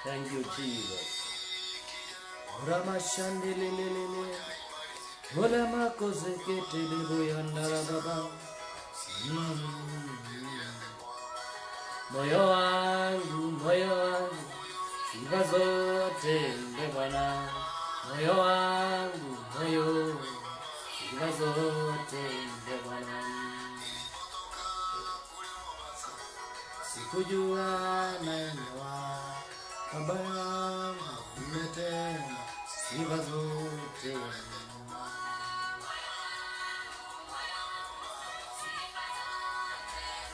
Thank you, Jesus. Ramashandelelele. Olama kozekete liboyandara baba. Moyo wangu, sifa zote mpe Bwana. Moyo wangu, sifa zote mpe Bwana. Sikujua naelewa, Baba yangu umetenda sifa zote.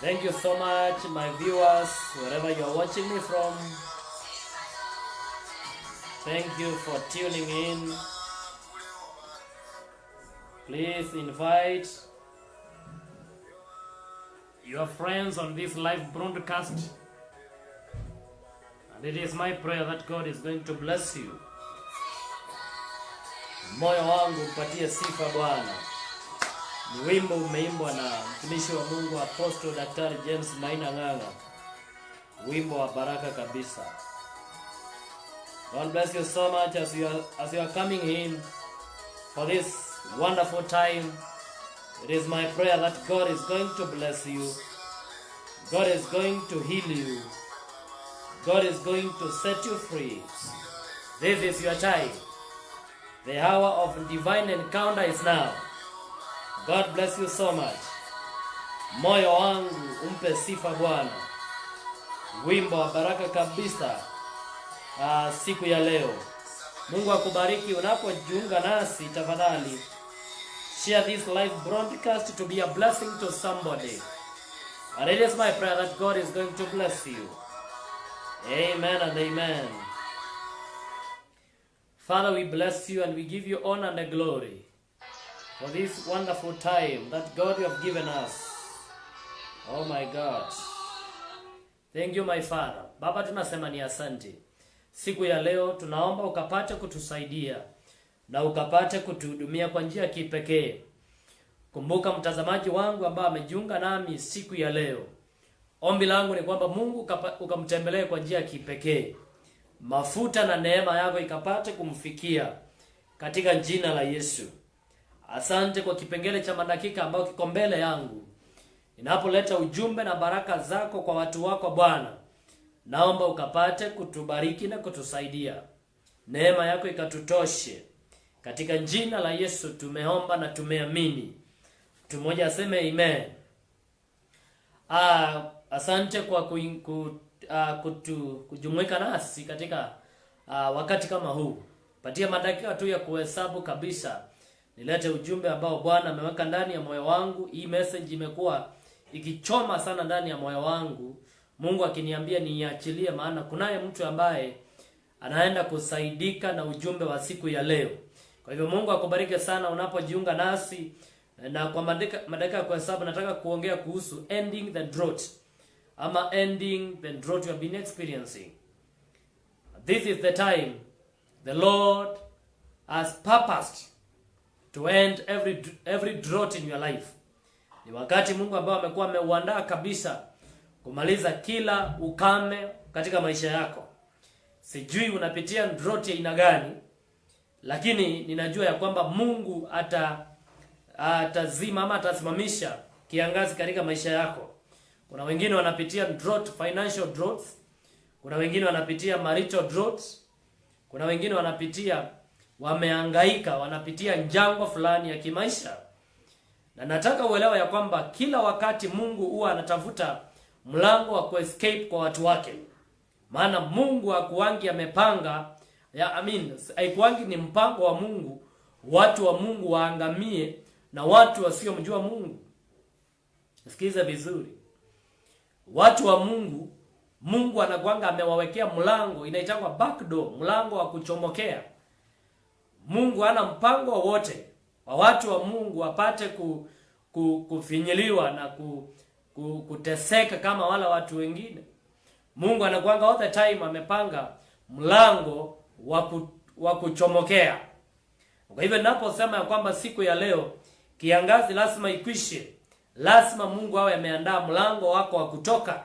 Thank you so much, my viewers, wherever you are watching me from. Thank you for tuning in. Please invite your friends on this live broadcast. And it is my prayer that God is going to bless you. Moyo wangu upatie sifa Bwana. Ni wimbo umeimbwa na mtumishi wa Mungu Apostle Daktari James Maina Ng'ang'a. Wimbo wa baraka kabisa. God bless you so much as you are coming in for this wonderful time. It is my prayer that God is going to bless you. God is going to heal you. God is going to set you free. This is your time. The hour of divine encounter is now. God bless you so much. Moyo wangu umpe sifa Bwana. Wimbo wa baraka kabisa siku ya leo. Mungu akubariki unapojiunga nasi. Tafadhali share this live broadcast to be a blessing to somebody. And it is my prayer that God is going to bless you. Amen and amen. Father, we bless you and we give you honor and glory for this wonderful time that God you have given us. Oh my God. Thank you, my Father. Baba, tunasema ni asante. Siku ya leo tunaomba ukapate kutusaidia na ukapate kutuhudumia kwa njia ya kipekee. Kumbuka mtazamaji wangu ambaye amejiunga nami siku ya leo. Ombi langu ni kwamba Mungu ukamtembelee kwa njia ya kipekee. Mafuta na neema yako ikapate kumfikia katika jina la Yesu. Asante kwa kipengele cha madakika ambao kiko mbele yangu. Ninapoleta ujumbe na baraka zako kwa watu wako Bwana. Naomba ukapate kutubariki na kutusaidia. Neema yako ikatutoshe. Katika jina la Yesu tumeomba na tumeamini. Mtu mmoja aseme amen. Asante kwa kujumuika nasi katika wakati kama huu. Patia madakika tu ya kuhesabu kabisa. Nilete ujumbe ambao Bwana ameweka ndani ya moyo wangu. Hii message imekuwa ikichoma sana ndani ya moyo wangu. Mungu akiniambia niachilie, maana kunaye mtu ambaye anaenda kusaidika na ujumbe wa siku ya leo. Kwa hivyo Mungu akubariki sana unapojiunga nasi. Na kwa madakika ya kuhesabu nataka kuongea kuhusu ending the drought. Ama ending the drought you have been experiencing. This is the time the Lord has purposed to end every drought in your life. Ni wakati Mungu ambao amekuwa ameuandaa kabisa kumaliza kila ukame katika maisha yako. Sijui unapitia drought ya aina gani, lakini ninajua ya kwamba Mungu atazima ama atasimamisha kiangazi katika maisha yako. Kuna wengine wanapitia drought, financial droughts. Kuna wengine wanapitia marital droughts. Kuna wengine wanapitia wamehangaika, wanapitia jangwa fulani ya kimaisha. Na nataka uelewa ya kwamba kila wakati Mungu huwa anatafuta mlango wa kuescape kwa watu wake. Maana Mungu hakuangi amepanga haikuangi ni mpango wa Mungu watu wa Mungu waangamie na watu wasiomjua Mungu. Sikiza vizuri. Watu wa Mungu anakuanga amewawekea mlango inaitangwa back door, mlango wa kuchomokea. Mungu hana mpango wote wa watu wa Mungu wapate kufinyiliwa na kuteseka kama wala watu wengine. Mungu anakuanga all the time amepanga mlango wa kuchomokea. Kwa hivyo ninaposema ya kwamba siku ya leo kiangazi lazima ikwishe, lazima Mungu awe ameandaa mlango wako wa kutoka.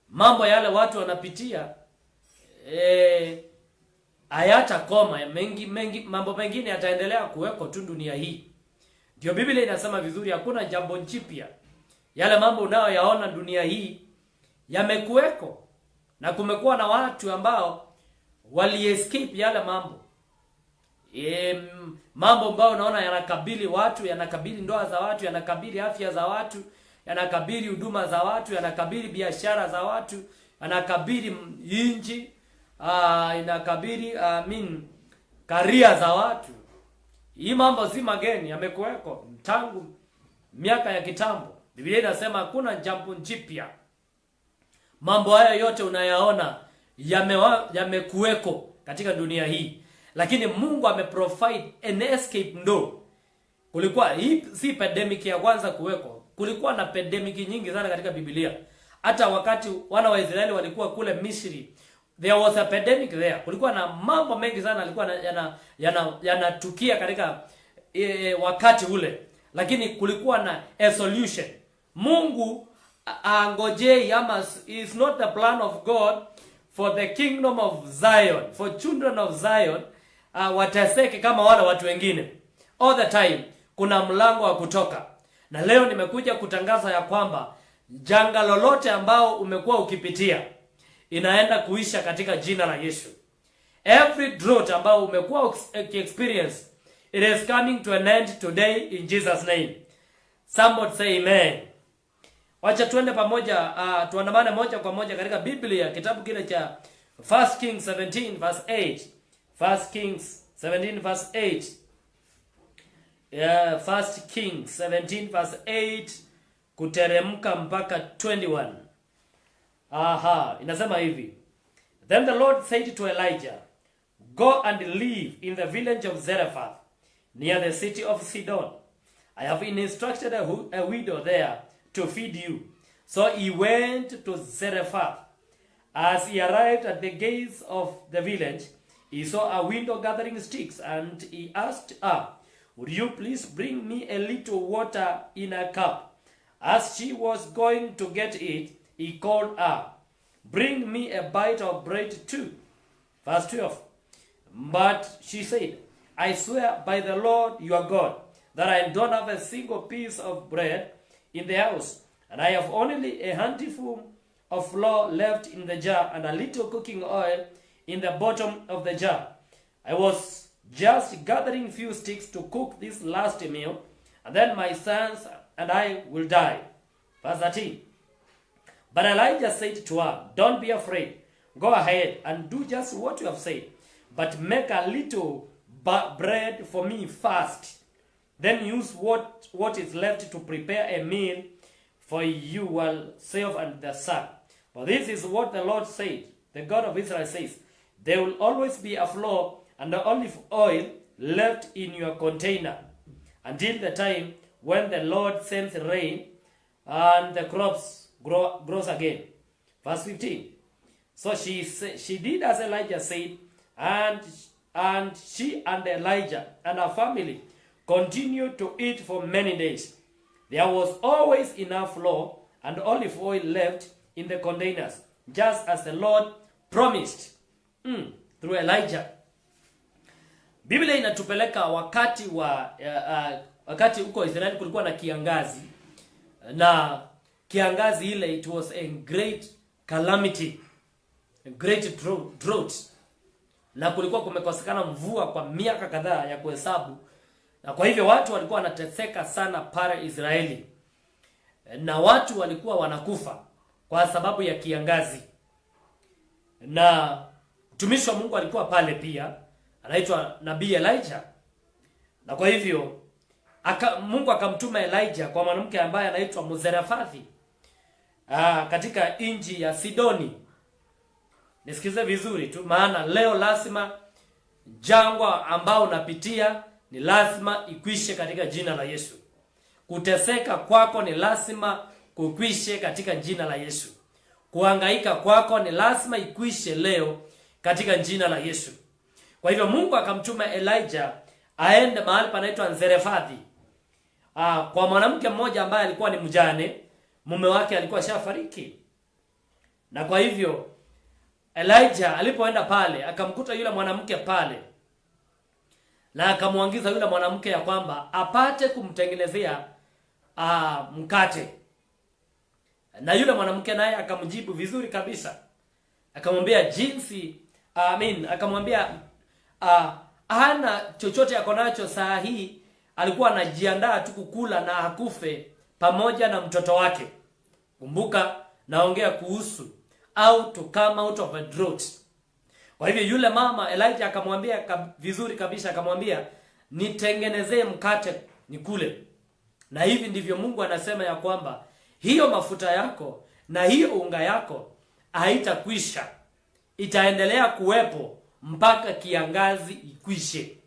Mambo yale watu wanapitia hayata koma, mambo mengine yataendelea kuweko tu dunia hii. Ndio Biblia inasema vizuri, hakuna jambo jipya. Yale mambo unayoyaona dunia hii yamekuweko, na kumekuwa na watu ambao wali-escape yale mambo. Mambo ambayo unaona yanakabili watu, yanakabili ndoa za watu, yanakabili afya za watu, yanakabili huduma za watu, yanakabili biashara za watu, yanakabili inji, inakabili career za watu. Hii mambo si mageni, yamekuweko tangu miaka ya kitambo. Biblia inasema hakuna jambo jipya. Mambo haya yote unayaona yamekuweko katika dunia hii. Lakini Mungu ameprovide an escape door. Kulikuwa hii si pandemic ya kwanza kuweko. Kulikuwa na pandemic nyingi sana katika Biblia. Hata wakati wana wa Israeli walikuwa kule Misri, there was a pandemic there. Kulikuwa na mambo mengi sana yalikuwa yanatukia katika wakati ule. Lakini kulikuwa na a solution. Mungu angojei ama is not the plan of God for the kingdom of Zion, for children of Zion wateseke kama wale watu wengine. All the time kuna mlango wa kutoka. Na leo nimekuja kutangaza ya kwamba janga lolote ambao umekuwa ukipitia inaenda kuisha katika jina la Yesu. Every drought ambao umekuwa experience, it is coming to an end today in Jesus name. Somebody say amen. Wacha tuende pamoja, tuandamane moja kwa moja katika Biblia, kitabu kile cha 1 Kings 17 verse 8. 1 Kings 17 verse 8. 1 Kings 17 verse 8 kuteremka mpaka 21. Inasema hivi. Then the Lord said to Elijah, "Go and live in the village of Zarephath, near the city of Sidon. I have instructed a widow there to feed you." So he went to Zarephath. As he arrived at the gates of the village, he saw a widow gathering sticks, and he asked her, "Would you please bring me a little water in a cup?" As she was going to get it, he called her, "Bring me a bite of bread too." Verse 12. But she said, "I swear by the Lord your God that I don't have a single piece of bread in the house, and I have only a handful of flour left in the jar and a little cooking oil in the bottom of the jar. I was just gathering few sticks to cook this last meal, and then my sons and I will die." Verse 13. But Elijah said to her, "Don't be afraid. Go ahead and do just what you have said, but make a little bread for me first. Then use what is left to prepare a meal for yourself and the son. For this is what the Lord said, the God of Israel says, there will always be a flour and the olive oil left in your container until the time when the Lord sends rain and the crops grows again." Verse 15. So she did as Elijah said, and she and Elijah and her family continued to eat for many days. There was always enough flour and olive oil left in the containers, just as the Lord promised through Elijah. Biblia inatupeleka wakati huko Israeli kulikuwa na kiangazi, na kiangazi ile it was a great calamity, a great drought, na kulikuwa kumekosekana mvua kwa miaka kadhaa ya kuhesabu, Na kwa hivyo watu walikuwa wanateseka sana pale Israeli, na watu walikuwa wanakufa kwa sababu ya kiangazi. Na mtumishi wa Mungu alikuwa pale pia, anaitwa Nabii Elijah. Na kwa hivyo Mungu akamtuma Elijah kwa mwanamke ambaye anaitwa Mzerafathi katika nchi ya Sidoni. Nisikize vizuri tu, maana leo lazima jangwa ambao unapitia ni lazima ikwishe katika jina la Yesu. Kuteseka kwako ni lazima kukwishe katika jina la Yesu. Kuhangaika kwako ni lazima ikwishe leo katika jina la Yesu. Kwa hivyo Mungu akamtuma Elijah aende mahali panaitwa Zarefathi, kwa mwanamke mmoja ambaye alikuwa ni mjane, mume wake alikuwa shafariki. Na kwa hivyo Elijah alipoenda pale akamkuta yule mwanamke pale, na akamwangiza yule mwanamke ya kwamba apate kumtengenezea mkate. Na yule mwanamke naye akamjibu vizuri kabisa, akamwambia akamwambia hana chochote yako nacho saa hii, alikuwa anajiandaa tu kukula na akufe pamoja na mtoto wake. Kumbuka naongea kuhusu how to come out of a drought. Kwa hivyo yule mama Elijah akamwambia vizuri kabisa, akamwambia nitengenezee mkate nikule. Na hivi ndivyo Mungu anasema ya kwamba hiyo mafuta yako na hiyo unga yako haitakwisha, itaendelea kuwepo mpaka kiangazi ikwishe.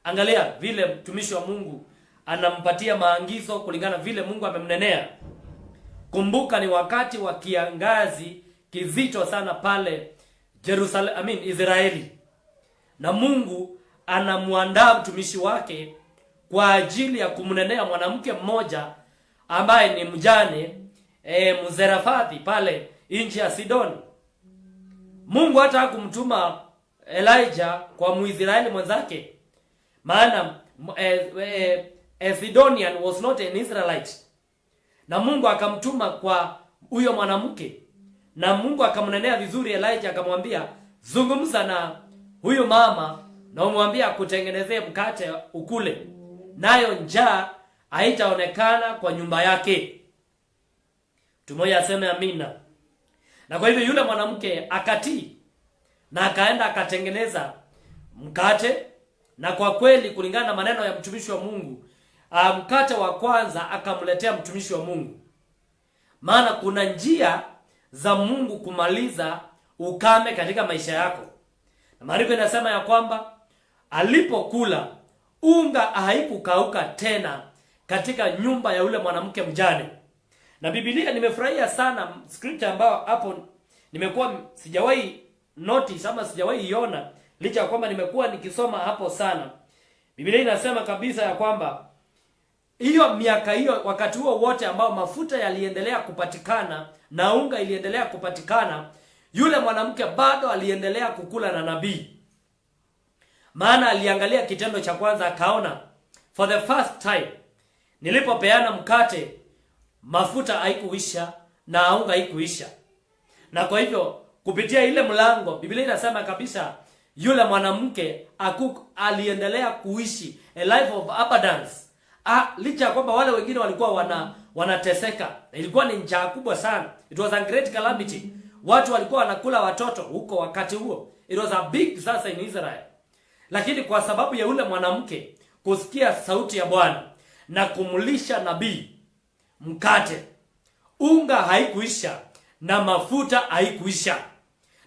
Angalia vile mtumishi wa Mungu anampatia maagizo kulingana vile Mungu amemnenea. Kumbuka ni wakati wa kiangazi kizito sana pale Israeli. Na Mungu anamuandaa mtumishi wake kwa ajili ya kumnenea mwanamke mmoja ambaye ni mjane, Mzerafathi pale nchi ya Sidoni. Mungu hata hakumtuma Elijah kwa Muisraeli mwenzake, maana a Sidonian was not an Israelite. Na Mungu akamtuma kwa huyo mwanamke, na Mungu akamnenea vizuri Elijah, akamwambia zungumza na huyo mama na umwambie akutengenezee mkate ukule, nayo njaa haitaonekana kwa nyumba yake. Tumoja aseme amina. Na kwa hivyo yule mwanamke akatii na akaenda akatengeneza mkate, na kwa kweli kulingana na maneno ya mtumishi wa Mungu, mkate wa kwanza akamletea mtumishi wa Mungu. Maana kuna njia za Mungu kumaliza ukame katika maisha yako. Na maandiko inasema ya kwamba alipokula unga haikukauka tena katika nyumba ya yule mwanamke mjane. Na Biblia nimefurahia sana scripture ambayo hapo nimekuwa sijawahi notice ama sijawahi iona, licha ya kwamba nimekuwa nikisoma hapo sana. Biblia inasema kabisa ya kwamba hiyo miaka hiyo, wakati huo wote ambao mafuta yaliendelea kupatikana na unga iliendelea kupatikana, yule mwanamke bado aliendelea kukula na nabii. Maana aliangalia kitendo cha kwanza akaona, for the first time nilipopeana mkate mafuta haikuisha na unga haikuisha. Na kwa hivyo kupitia ile mlango Biblia inasema kabisa yule mwanamke aliendelea kuishi a life of abundance. Licha kwamba wale wengine walikuwa wanateseka. Ilikuwa ni njaa kubwa sana. It was a great calamity. Watu walikuwa wanakula watoto huko wakati huo. It was a big disaster in Israel. Lakini kwa sababu ya yule mwanamke kusikia sauti ya Bwana na kumlisha nabii mkate, unga haikuisha na mafuta haikuisha.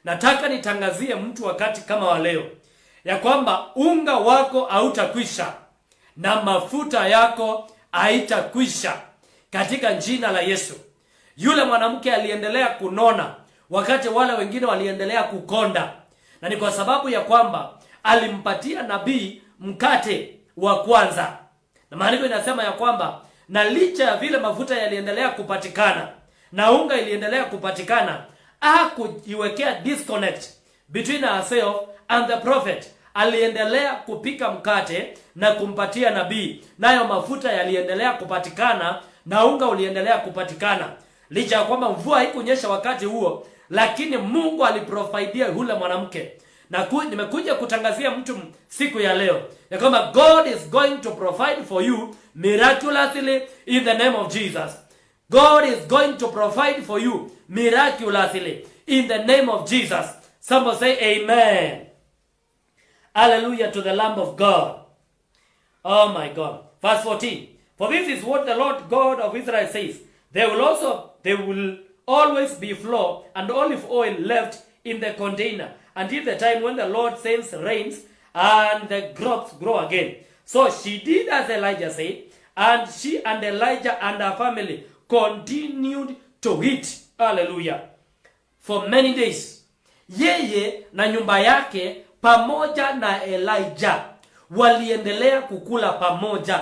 Nataka nitangazie mtu wakati kama wa leo ya kwamba unga wako hautakwisha na mafuta yako haitakwisha katika jina la Yesu. Yule mwanamke aliendelea kunona wakati wale wengine waliendelea kukonda, na ni kwa sababu ya kwamba alimpatia nabii mkate wa kwanza. Na maandiko inasema ya kwamba na licha ya vile mafuta yaliendelea kupatikana na unga iliendelea kupatikana, hakujiwekea disconnect between herself and the prophet. Aliendelea kupika mkate na kumpatia nabii, nayo mafuta yaliendelea kupatikana na unga uliendelea kupatikana. Licha ya kwamba mvua haikunyesha wakati huo, lakini Mungu aliprovidea yule mwanamke. nimekuja kutangazia mtu siku ya leo ya kwamba God is going to provide for you miraculously in the name of Jesus. God is going to provide for you miraculously in the name of Jesus. Somebody say amen. Hallelujah to the Lamb of God. Oh my God. Verse 14. For this is what the Lord God of Israel says. There will always be flour and olive oil left in the container until the time when the Lord sends rains and the crops grow again. So she did as Elijah said, and she and Elijah and her family continued to eat. Hallelujah. For many days. Yeye na nyumba yake pamoja na Elijah waliendelea kukula pamoja.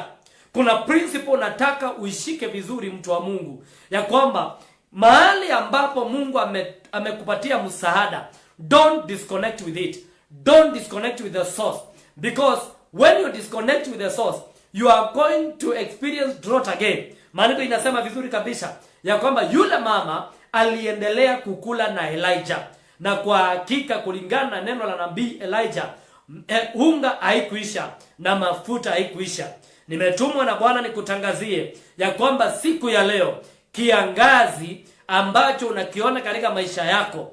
Kuna principle nataka uishike vizuri, mtu wa Mungu, ya kwamba mahali ambapo Mungu amekupatia msaada, don't disconnect with it. Don't disconnect with the source, because when you disconnect with the source, you are going to experience drought again. Maandiko inasema vizuri kabisa ya kwamba yule mama aliendelea kukula na Elijah, na kwa hakika kulingana na neno la nabii Elijah, unga haikuisha na mafuta haikuisha. Nimetumwa na Bwana nikutangazie ya kwamba siku ya leo kiangazi ambacho unakiona katika maisha yako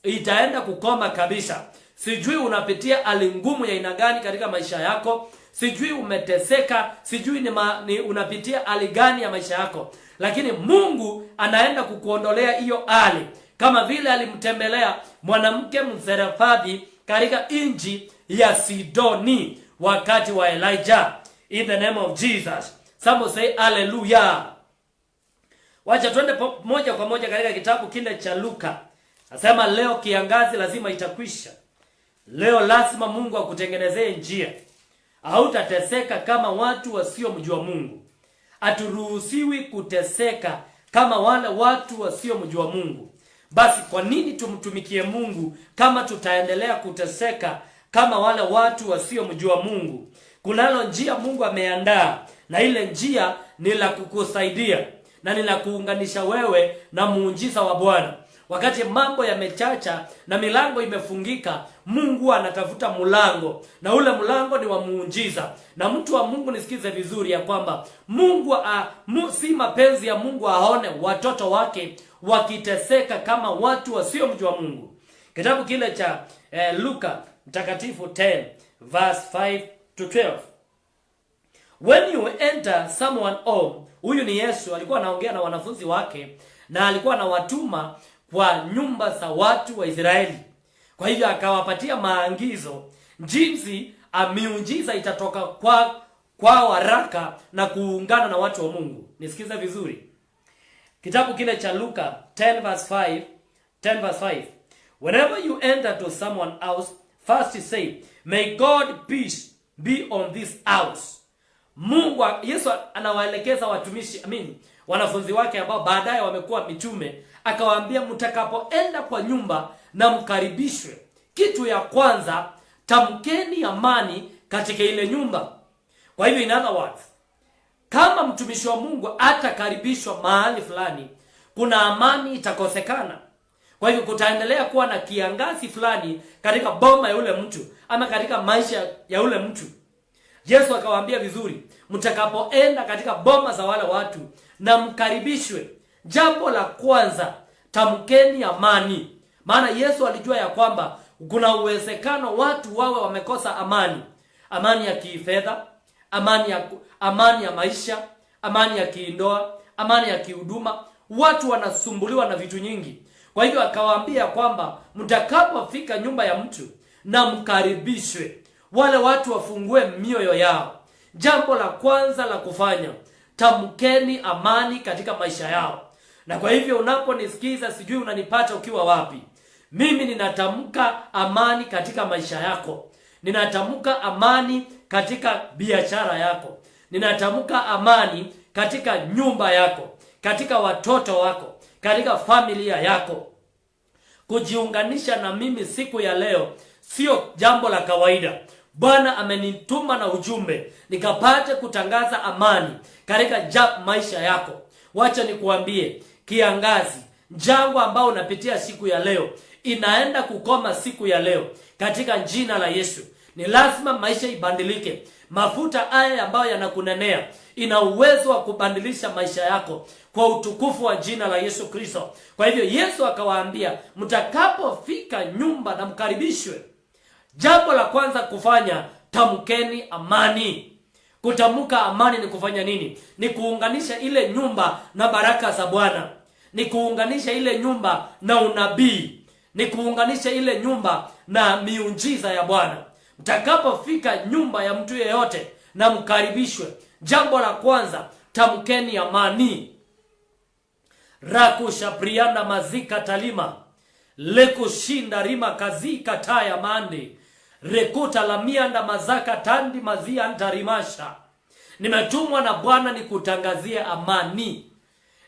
itaenda kukoma kabisa. Sijui unapitia hali ngumu ya aina gani katika maisha yako, sijui umeteseka, sijui ni unapitia hali gani ya maisha yako, lakini Mungu anaenda kukuondolea hiyo hali, kama vile alimtembelea mwanamke Mserafathi katika nchi ya Sidoni wakati wa Elijah. In the name of Jesus. Somebody say hallelujah. Wacha twende moja kwa moja katika kitabu kile cha Luka. Nasema leo kiangazi lazima itakwisha. Leo lazima Mungu akutengenezee njia. Hautateseka kama watu wasiomjua Mungu. Haturuhusiwi kuteseka kama wale watu wasiomjua Mungu. Basi kwa nini tumtumikie Mungu kama tutaendelea kuteseka kama wale watu wasiomjua Mungu? Kunalo njia Mungu ameandaa, na ile njia ni la kukusaidia na ni la kuunganisha wewe na muujiza wa Bwana. Wakati mambo yamechacha na milango imefungika, Mungu anatafuta mlango, na ule mlango ni wa muujiza. Na mtu wa Mungu nisikize vizuri ya kwamba Mungu si mapenzi ya Mungu aone watoto wake wakiteseka kama watu wasiomjua Mungu. Kitabu kile cha Luka mtakatifu 10 verse 5 to 12. When you enter someone home, huyu ni Yesu alikuwa anaongea na wanafunzi wake, na alikuwa anawatuma kwa nyumba za watu wa Israeli. Kwa hivyo akawapatia maagizo jinsi miujiza itatoka kwa haraka na kuungana na watu wa Mungu. Nisikize vizuri. Kitabu kile cha Luka 10 verse 5. Whenever you enter to someone else, first say, may God peace be on this house. Mungu, Yesu anawaelekeza watumishi, wanafunzi wake ambao baadaye wamekuwa mitume, akawaambia mtakapoenda kwa nyumba na mkaribishwe, kitu ya kwanza tamkeni amani katika ile nyumba. Kwa hivyo in other words, kama mtumishi wa Mungu atakaribishwa mahali fulani, kuna amani itakosekana. Kwa hivyo kutaendelea kuwa na kiangazi fulani katika boma ya ule mtu ama katika maisha ya ule mtu. Yesu akawaambia vizuri, mtakapoenda katika boma za wale watu na mkaribishwe, jambo la kwanza tamkeni amani. Maana Yesu alijua ya kwamba kuna uwezekano watu wawe wamekosa amani. Amani ya kifedha, amani ya maisha, amani ya kiindoa, amani ya kihuduma. Watu wanasumbuliwa na vitu nyingi. Kwa hivyo akawaambia kwamba mtakapofika nyumba ya mtu na mkaribishwe, wale watu wafungue mioyo yao. Jambo la kwanza la kufanya, tamkeni amani katika maisha yao. Na kwa hivyo unaponisikiza, sijui unanipata ukiwa wapi, mimi ninatamka amani katika maisha yako. Ninatamka amani katika biashara yako. Ninatamka amani katika nyumba yako, katika watoto wako, katika familia yako. Kujiunganisha na mimi siku ya leo sio jambo la kawaida. Bwana amenituma na ujumbe nikapate kutangaza amani katika maisha yako. Wacha nikuambie, kiangazi, jangwa ambao unapitia siku ya leo inaenda kukoma siku ya leo katika jina la Yesu. Ni lazima maisha ibadilike. Mafuta haya ambayo yanakunenea ina uwezo wa kubadilisha maisha yako kwa utukufu wa jina la Yesu Kristo. Kwa hivyo Yesu akawaambia, mtakapofika nyumba na mkaribishwe, jambo la kwanza kufanya, tamkeni amani. Kutamka amani ni kufanya nini? Ni kuunganisha ile nyumba na baraka za Bwana. Ni kuunganisha ile nyumba na unabii. Ni kuunganisha ile nyumba na miujiza ya Bwana. Mtakapofika nyumba ya mtu yeyote na mkaribishwe, jambo la kwanza, tamkeni amani. Rakusha prianda mazika talima lekushinda rima kazika taya mandi rekuta la mianda mazaka tandi mazia antarimasha. Nimetumwa na Bwana nikutangazie amani.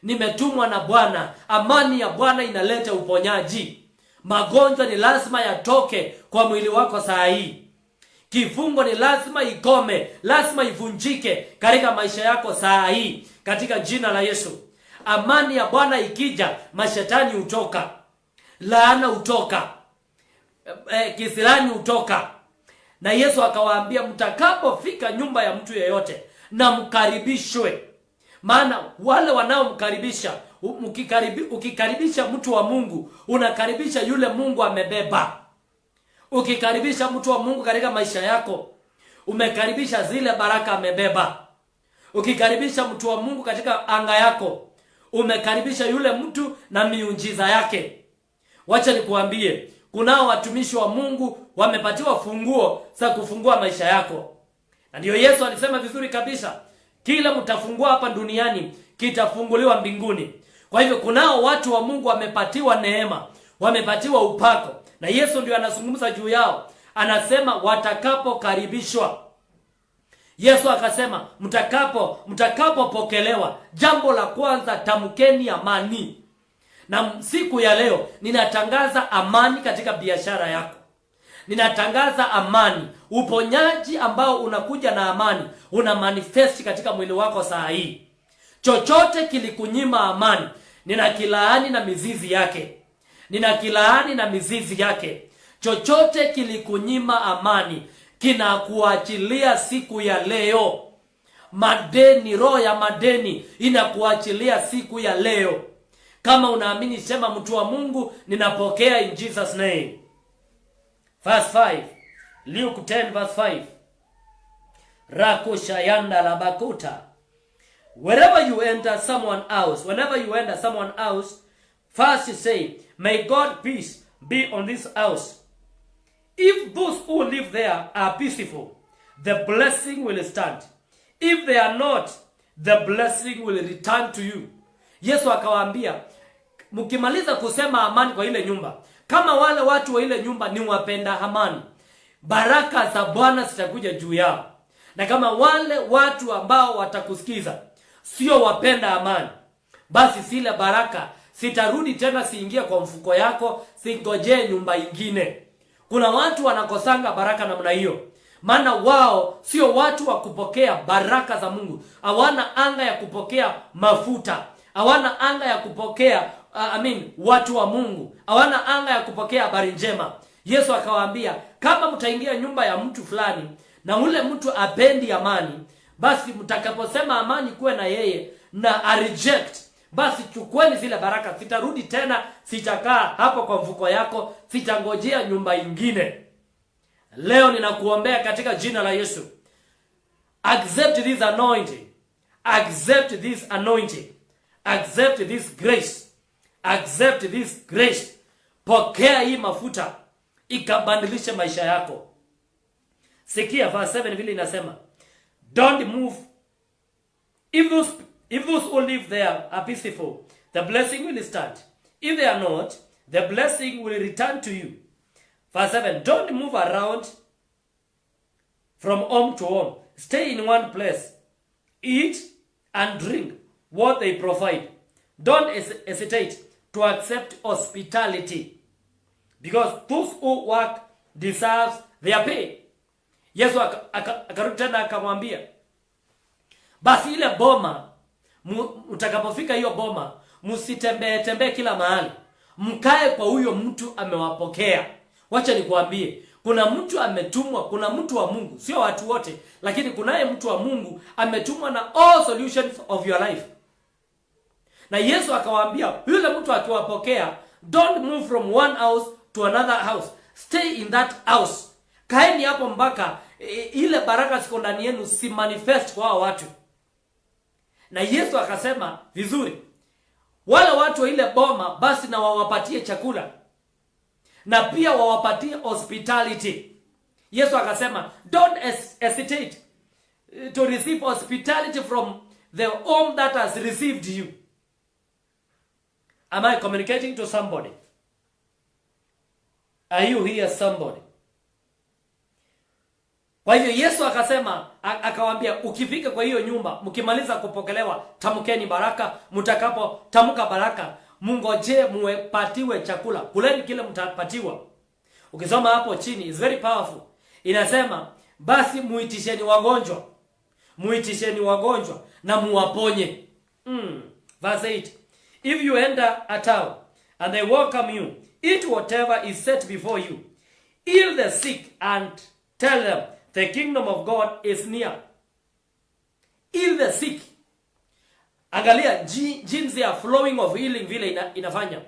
Nimetumwa na Bwana. Amani ya Bwana inaleta uponyaji. Magonjwa ni lazima yatoke kwa mwili wako saa hii. Kifungo ni lazima ikome, lazima ivunjike katika maisha yako saa hii katika jina la Yesu. Amani ya Bwana ikija, mashetani hutoka, laana hutoka, kisirani hutoka. Na Yesu akawaambia, mtakapofika nyumba ya mtu yeyote na mkaribishwe. Maana wale wanaomkaribisha, ukikaribisha mtu wa Mungu, unakaribisha yule Mungu amebeba. Ukikaribisha mtu wa Mungu katika maisha yako, umekaribisha zile baraka amebeba. Ukikaribisha mtu wa Mungu katika anga yako, umekaribisha yule mtu na miujiza yake. Wacha nikuambie, kunao watumishi wa Mungu wamepatiwa funguo za kufungua maisha yako. Na ndio Yesu alisema vizuri kabisa, kila mtafungua hapa duniani kitafunguliwa mbinguni. Kwa hivyo kunao watu wa Mungu wamepatiwa neema, wamepatiwa upako. Na Yesu ndio anazungumza juu yao. Anasema watakapokaribishwa. Yesu akasema mtakapopokelewa, jambo la kwanza, tamkeni amani. Na siku ya leo ninatangaza amani katika biashara yako. Ninatangaza amani. Uponyaji ambao unakuja na amani una manifest katika mwili wako saa hii. Chochote kilikunyima amani, ninakilaani na mizizi yake. Ninakilaani na mizizi yake. Chochote kilikunyima amani, kinakuachilia siku ya leo. Madeni, roho ya madeni inakuachilia siku ya leo. Kama unaamini sema, mtu wa Mungu, ninapokea in Jesus name. Verse 5. Luke 10 verse 5. Rakushayanda labakuta. Wherever you enter someone else, whenever you enter someone else, first you say, may God peace be on this house. If those who live there are peaceful, the blessing will stand. If they are not, the blessing will return to you. Yesu akawaambia, mkimaliza kusema amani kwa ile nyumba, kama wale watu wa ile nyumba ni wapenda amani, baraka za Bwana zitakuja juu yao. Na kama wale watu ambao watakusikiza sio wapenda amani, basi zile baraka sitarudi tena, siingia kwa mfuko yako, singojee nyumba ingine. Kuna watu wanakosanga baraka namna hiyo, maana wao sio watu wa kupokea baraka za Mungu. Hawana anga ya kupokea mafuta, hawana anga ya kupokea watu wa Mungu, hawana anga ya kupokea habari njema. Yesu akawaambia, kama mtaingia nyumba ya mtu fulani na ule mtu apendi amani, basi mtakaposema amani kuwe na yeye na a reject, basi chukueni zile baraka, sitarudi tena, sitakaa hapo kwa mfuko yako, sitangojea nyumba ingine. Leo ninakuombea katika jina la Yesu, accept this anointing, accept this anointing, accept this grace, accept this grace. Pokea hii mafuta ikabadilishe maisha yako. Sikia verse 7 vile inasema, don't move. If those who live there are peaceful, the blessing will stand. If they are not, the blessing will return to you. Verse 7, don't move around from home to home. Stay in one place. Eat and drink what they provide. Don't hesitate to accept hospitality, because those who work deserve their pay. Yesu akarudi tena akamwambia, basi ile boma, utakapofika hiyo boma, msitembee kila mahali. mkae kwa huyo mtu amewapokea. Wacha nikuambie, kuna mtu ametumwa, kuna mtu wa Mungu, sio watu wote, lakini kunaye mtu wa Mungu ametumwa na all solutions of your life. Na Yesu akawaambia, yule mtu akiwapokea, don't move from one house to another house. Stay in that house. Kaeni hapo mpaka ile baraka ziko ndani yenu si manifest kwa watu. Na Yesu akasema vizuri, wale watu wa ile boma basi na wawapatie chakula. Na pia wawapatie hospitality. Yesu akasema, don't hesitate to receive hospitality from the home that has received you. Am I communicating to somebody? Are you here somebody? Kwa hivyo Yesu akasema, akawaambia, ukifika kwa hiyo nyumba, mkimaliza kupokelewa, tamkeni baraka. Mtakapo tamka baraka, mungoje muepatiwe chakula. Kuleni kile mtapatiwa. Ukisoma hapo chini, is very powerful. Inasema, basi muitisheni wagonjwa. Muitisheni wagonjwa na muwaponye. Verse 8. If you enter a town and they welcome you, eat whatever is set before you. Heal the sick and tell them the kingdom of God is near. Heal the sick. Angalia jinsi ya flowing of healing vile inafanya.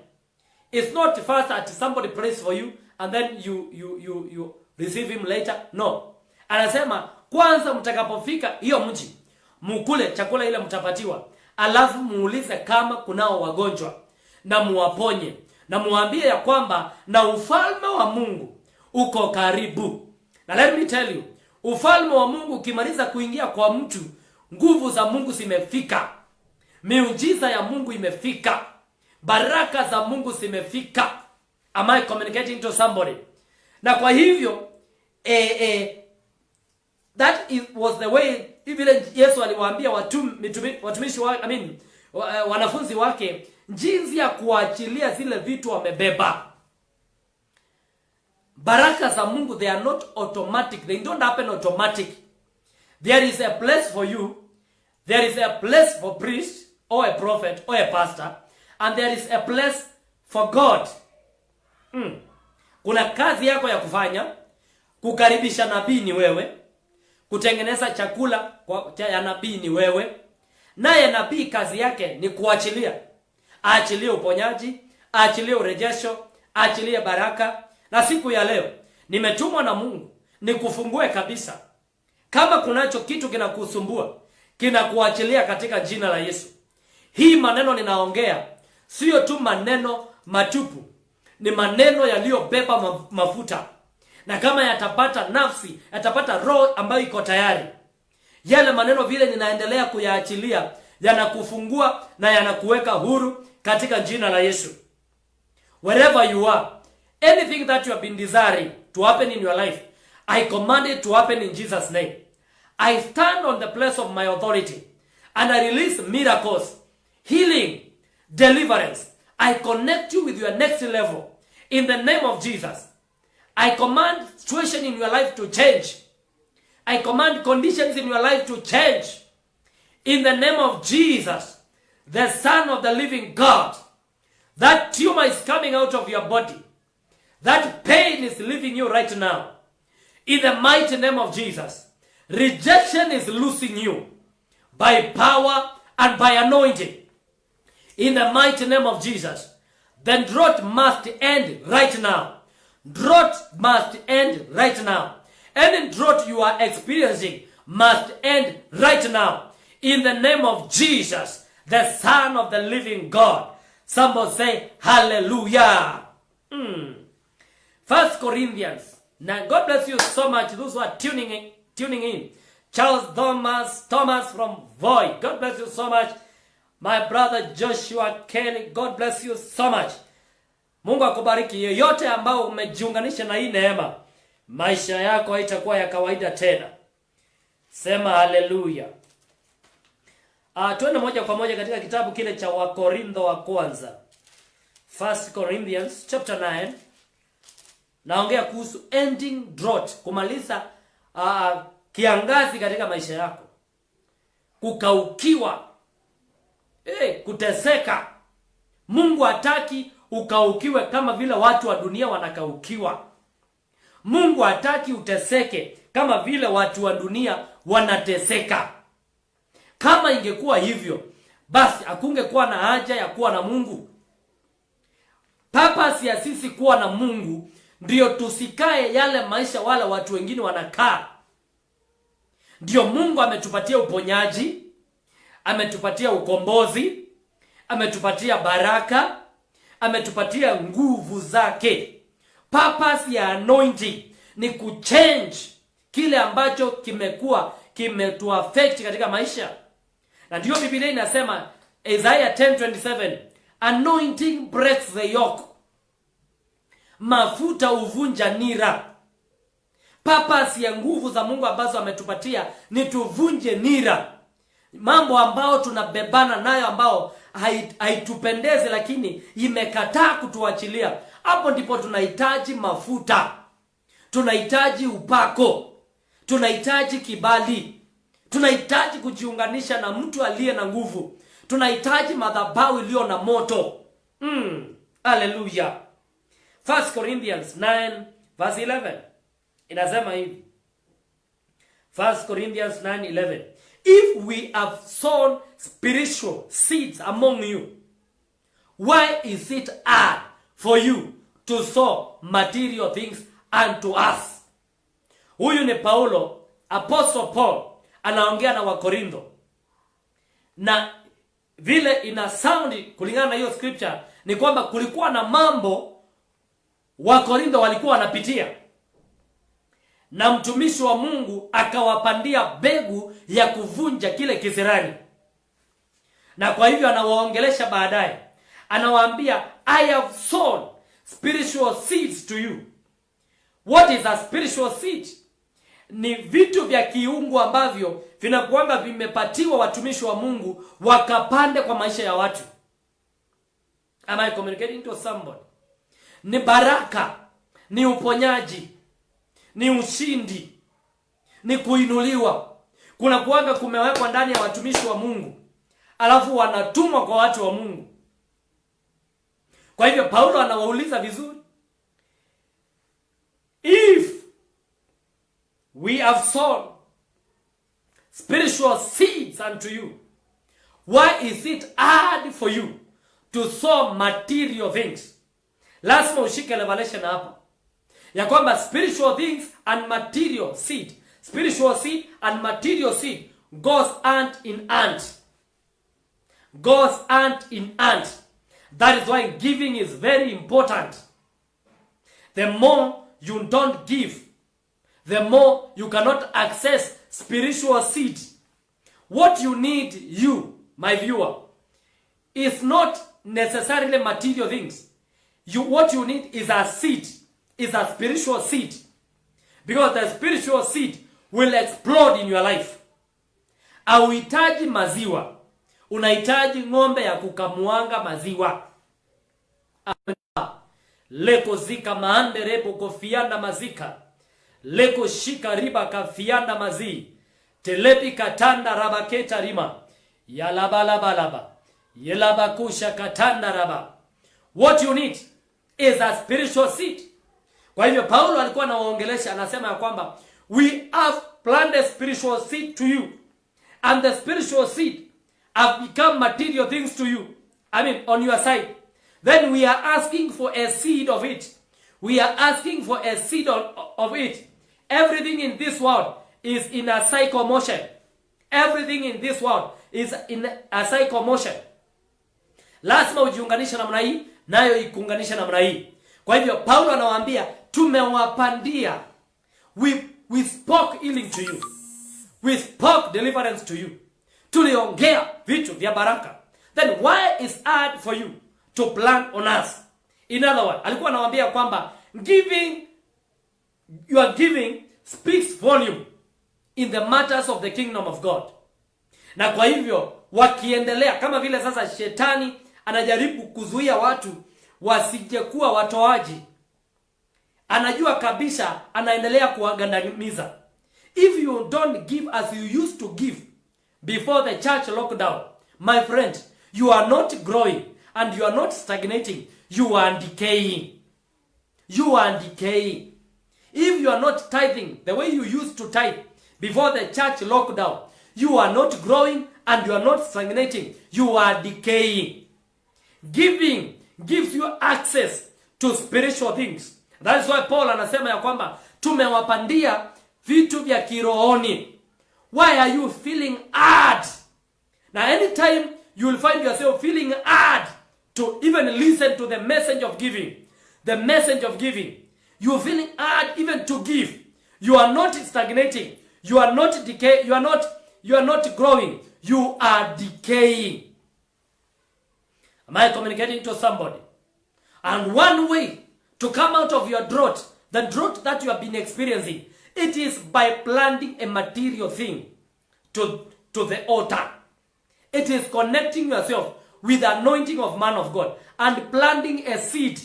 It's not first that somebody prays for you and then you receive him later. No. Anasema kwanza mtakapofika hiyo mji, mukule chakula ile mtapatiwa. Alafu muulize kama kunao wagonjwa na muwaponye. Na muambie ya kwamba na ufalme wa Mungu uko karibu. Na let me tell you, ufalme wa Mungu ukimaliza kuingia kwa mtu, nguvu za Mungu zimefika. Miujiza ya Mungu imefika. Baraka za Mungu zimefika. Am I communicating to somebody? Na kwa hivyo that was the way vile Yesu aliwaambia watumishi wake, wanafunzi wake, jinsi ya kuachilia zile vitu wamebeba. Baraka za Mungu, they are not automatic. They don't happen automatic. There is a place for you. There is a place for priest or a prophet or a pastor. And there is a place for God. Kuna kazi yako ya kufanya. Kukaribisha nabii ni wewe. Kutengeneza chakula ya nabii ni wewe. Naye nabii kazi yake ni kuachilia. Aachilie uponyaji, aachilie urejesho, aachilie baraka. Na siku ya leo nimetumwa na Mungu nikufungue kabisa. Kama kunacho kitu kinakusumbua, kinakuachilia katika jina la Yesu. Hii maneno ninaongea sio tu maneno matupu, ni maneno yaliyobeba mafuta. Na kama yatapata nafsi, yatapata roho ambayo iko tayari, yale maneno vile ninaendelea kuyaachilia yanakufungua na yanakuweka huru katika jina la Yesu. Wherever you are, anything that you have been desiring to happen in your life, I command it to happen in Jesus' name. I stand on the place of my authority and I release miracles, healing, deliverance. I connect you with your next level in the name of Jesus. I command situation in your life to change. I command conditions in your life to change. In the name of Jesus, the Son of the living God. That tumor is coming out of your body. That pain is leaving you right now. In the mighty name of Jesus. Rejection is losing you by power and by anointing. In the mighty name of Jesus. The drought must end right now. Drought must end right now. Any drought you are experiencing must end right now. In the name of Jesus, the Son of the living God. Somebody say hallelujah. 1 Corinthians. Now God bless you so much. Those who are tuning in. Charles Thomas from Voy. God bless you so much. My brother Joshua Kelly. God bless you so much. Mungu akubariki. Yeyote ambao umejiunganisha na hii neema, maisha yako haitakuwa ya kawaida tena. Sema haleluya. Tuende moja kwa moja katika kitabu kile cha Wakorintho wa kwanza. 1 Corinthians chapter 9. Naongea kuhusu ending drought, kumaliza kiangazi katika maisha yako. Kukaukiwa, kuteseka. Mungu hataki ukaukiwe kama vile watu wa dunia wanakaukiwa. Mungu hataki uteseke kama vile watu wa dunia wanateseka. Kama ingekuwa hivyo, basi hakungekuwa na haja ya kuwa na Mungu. Purpose ya sisi kuwa na Mungu ndio tusikae yale maisha wala watu wengine wanakaa. Ndio Mungu ametupatia uponyaji, ametupatia ukombozi, ametupatia baraka, ametupatia nguvu zake. Purpose ya anointing ni kuchange kile ambacho kimetuaffect katika maisha. Na ndio Biblia inasema Isaiah 10:27, anointing breaks the yoke. Mafuta uvunja nira. Purpose ya nguvu za Mungu ambazo ametupatia ni tuvunje nira. Mambo ambao tunabebana nayo ambao haitupendeze lakini imekataa kutuachilia. Hapo ndipo tunahitaji mafuta. Tunahitaji upako. Tunahitaji kibali. Tunahitaji kujiunganisha na mtu aliye na nguvu. Tunahitaji madhabahu iliyo na moto. Hallelujah. 1 Corinthians 9:11 inasema hivi. 1 Corinthians 9:11, if we have sown spiritual seeds among you, why is it hard for you to sow material things unto us? Huyu ni Paulo, Apostle Paul, anaongea na Wakorintho. Na vile ina sound kulingana na hiyo scripture ni kwamba kulikuwa na mambo Wakorintho walikuwa wanapitia. Na mtumishi wa Mungu akawapandia mbegu ya kuvunja kile kisirani. Na kwa hivyo anawaongelesha baadaye. Anawaambia, I have sown spiritual seeds to you. What is a spiritual seed? Ni vitu vya kiungu ambavyo vinakuanga vimepatiwa watumishi wa Mungu wakapande kwa maisha ya watu. Am I communicating to somebody? Ni baraka, ni uponyaji, ni ushindi, ni kuinuliwa. Kuna kuanga kumewekwa ndani ya watumishi wa Mungu, alafu wanatumwa kwa watu wa Mungu. Kwa hivyo Paulo anawauliza vizuri, if we have sown spiritual seeds unto you, why is it hard for you to sow material things? Lazima ushike revelation hapa ya kwamba spiritual things and material seed, spiritual seed and material seed goes hand in hand. Goes hand in hand. That is why giving is very important. The more you don't give, the more you cannot access spiritual seed. What you need, you, my viewer, is not necessarily material things. What you need is a seed, is a spiritual seed. Because the spiritual seed will explode in your life. Hauhitaji maziwa, unahitaji ng'ombe ya kukamuanga maziwa. Leko zika maande repo kofianda mazika. Leko shika riba kafianda mazi. Telepi katanda rabaketa rima. Yalabalabalaba. Yelabakusha katanda raba. What you need is a spiritual seed. Kwa hivyo Paulo alikuwa anawaongelesha, anasema ya kwamba we have planted spiritual seed to you, and the spiritual seed have become material things to you. I mean, on your side. Then we are asking for a seed of it. We are asking for a seed of it. Everything in this world is in a cycle motion. Everything in this world is in a cycle motion. Lazima ujiunganisha namna hii, nayo ikuunganisha namna hii. Kwa hivyo Paulo anawaambia, tumewapandia. We spoke healing to you. We spoke deliverance to you. Tuliongea vitu vya baraka. Then why is hard for you to plan on us? In other words, alikuwa anawaambia kwamba your giving speaks volume in the matters of the kingdom of God. Na kwa hivyo wakiendelea kama vile sasa shetani anajaribu kuzuia watu wasijekuwa watoaji, anajua kabisa anaendelea kuwagandamiza. If you don't give as you used to give before the church lockdown, my friend, you are not growing and you are not stagnating. you are decaying. You are decaying. If you are not tithing the way you used to tithe before the church lockdown, you are not growing and you are not stagnating. You are decaying. Giving gives you access to spiritual things. That is why Paul anasema ya kwamba tumewapandia vitu vya kirohoni. Why are you feeling hard? Now anytime you will find yourself feeling hard to even listen to the message of giving. The message of giving. You are feeling hard even to give. You are not stagnating. You are not decay. You are not growing. You are decaying. Am I communicating to somebody? And one way to come out of your drought, the drought that you have been experiencing, it is by planting a material thing to the altar. It is connecting yourself with the anointing of man of God and planting a seed.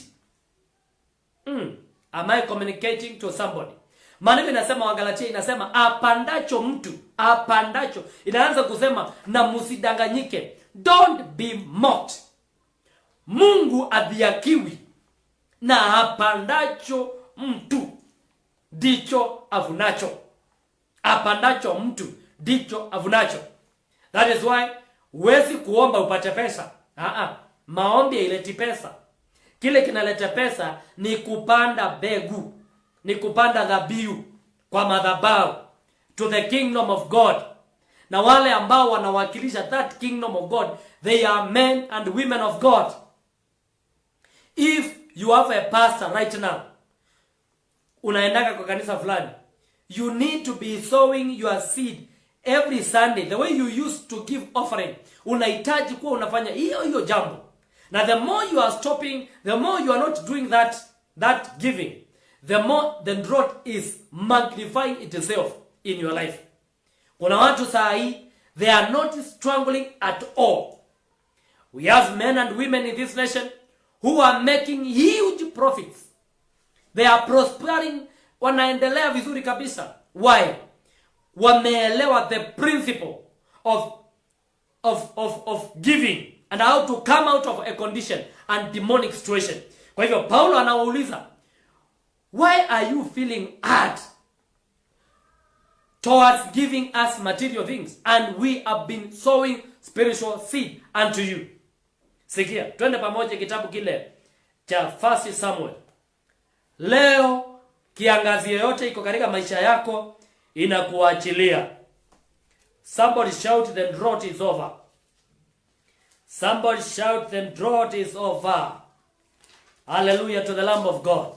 Am I communicating to somebody? Maana inasema Wagalatia inasema apandacho mtu, apandacho. Inaanza kusema na msidanganyike. Don't be mocked. Mungu adhiakiwi, na apandacho mtu ndicho avunacho. Apandacho mtu ndicho avunacho. That is why huwezi kuomba upate pesa. Maombi haileti pesa. Kile kinaleta pesa ni kupanda begu, ni kupanda dhabihu kwa madhabahu to the kingdom of God. Na wale ambao wanawakilisha that kingdom of God, they are men and women of God. If you have a pastor right now, unaendaka kwa kanisa fulani, you need to be sowing your seed every Sunday. The way you used to give offering, unahitaji kuwa unafanya hiyo jambo. Now the more you are stopping, the more you are not doing that giving, the more the drought is magnifying itself in your life. Kuna watu saa hii, they are not struggling at all. We have men and women in this nation who are making huge profits. They are prospering, wanaendelea vizuri kabisa. Why? Wameelewa the principle of giving and how to come out of a condition and demonic situation. Kwa hivyo Paulo anawauliza, why are you feeling hard towards giving us material things and we have been sowing spiritual seed unto you? Sikia, twende pamoja kitabu kile cha 1 Samuel. Leo kiangazi yoyote iko katika maisha yako inakuachilia. Somebody shout, the drought is over. Somebody shout, the drought is over. Hallelujah to the Lamb of God.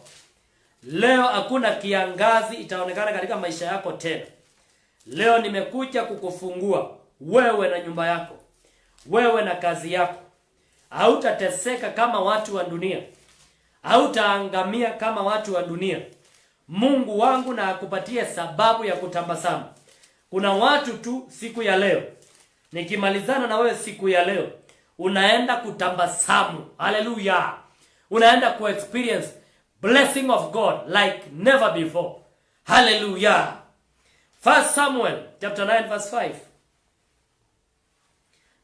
Leo hakuna kiangazi itaonekana katika maisha yako tena. Leo nimekuja kukufungua wewe na nyumba yako, wewe na kazi yako. Hautateseka kama watu wa dunia. Hautaangamia kama watu wa dunia. Mungu wangu na akupatie sababu ya kutambasamu. Kuna watu tu siku ya leo, nikimalizana na wewe siku ya leo, unaenda kutambasamu. Hallelujah. Unaenda ku experience blessing of God like never before. Hallelujah. 1 Samuel chapter 9 verse 5.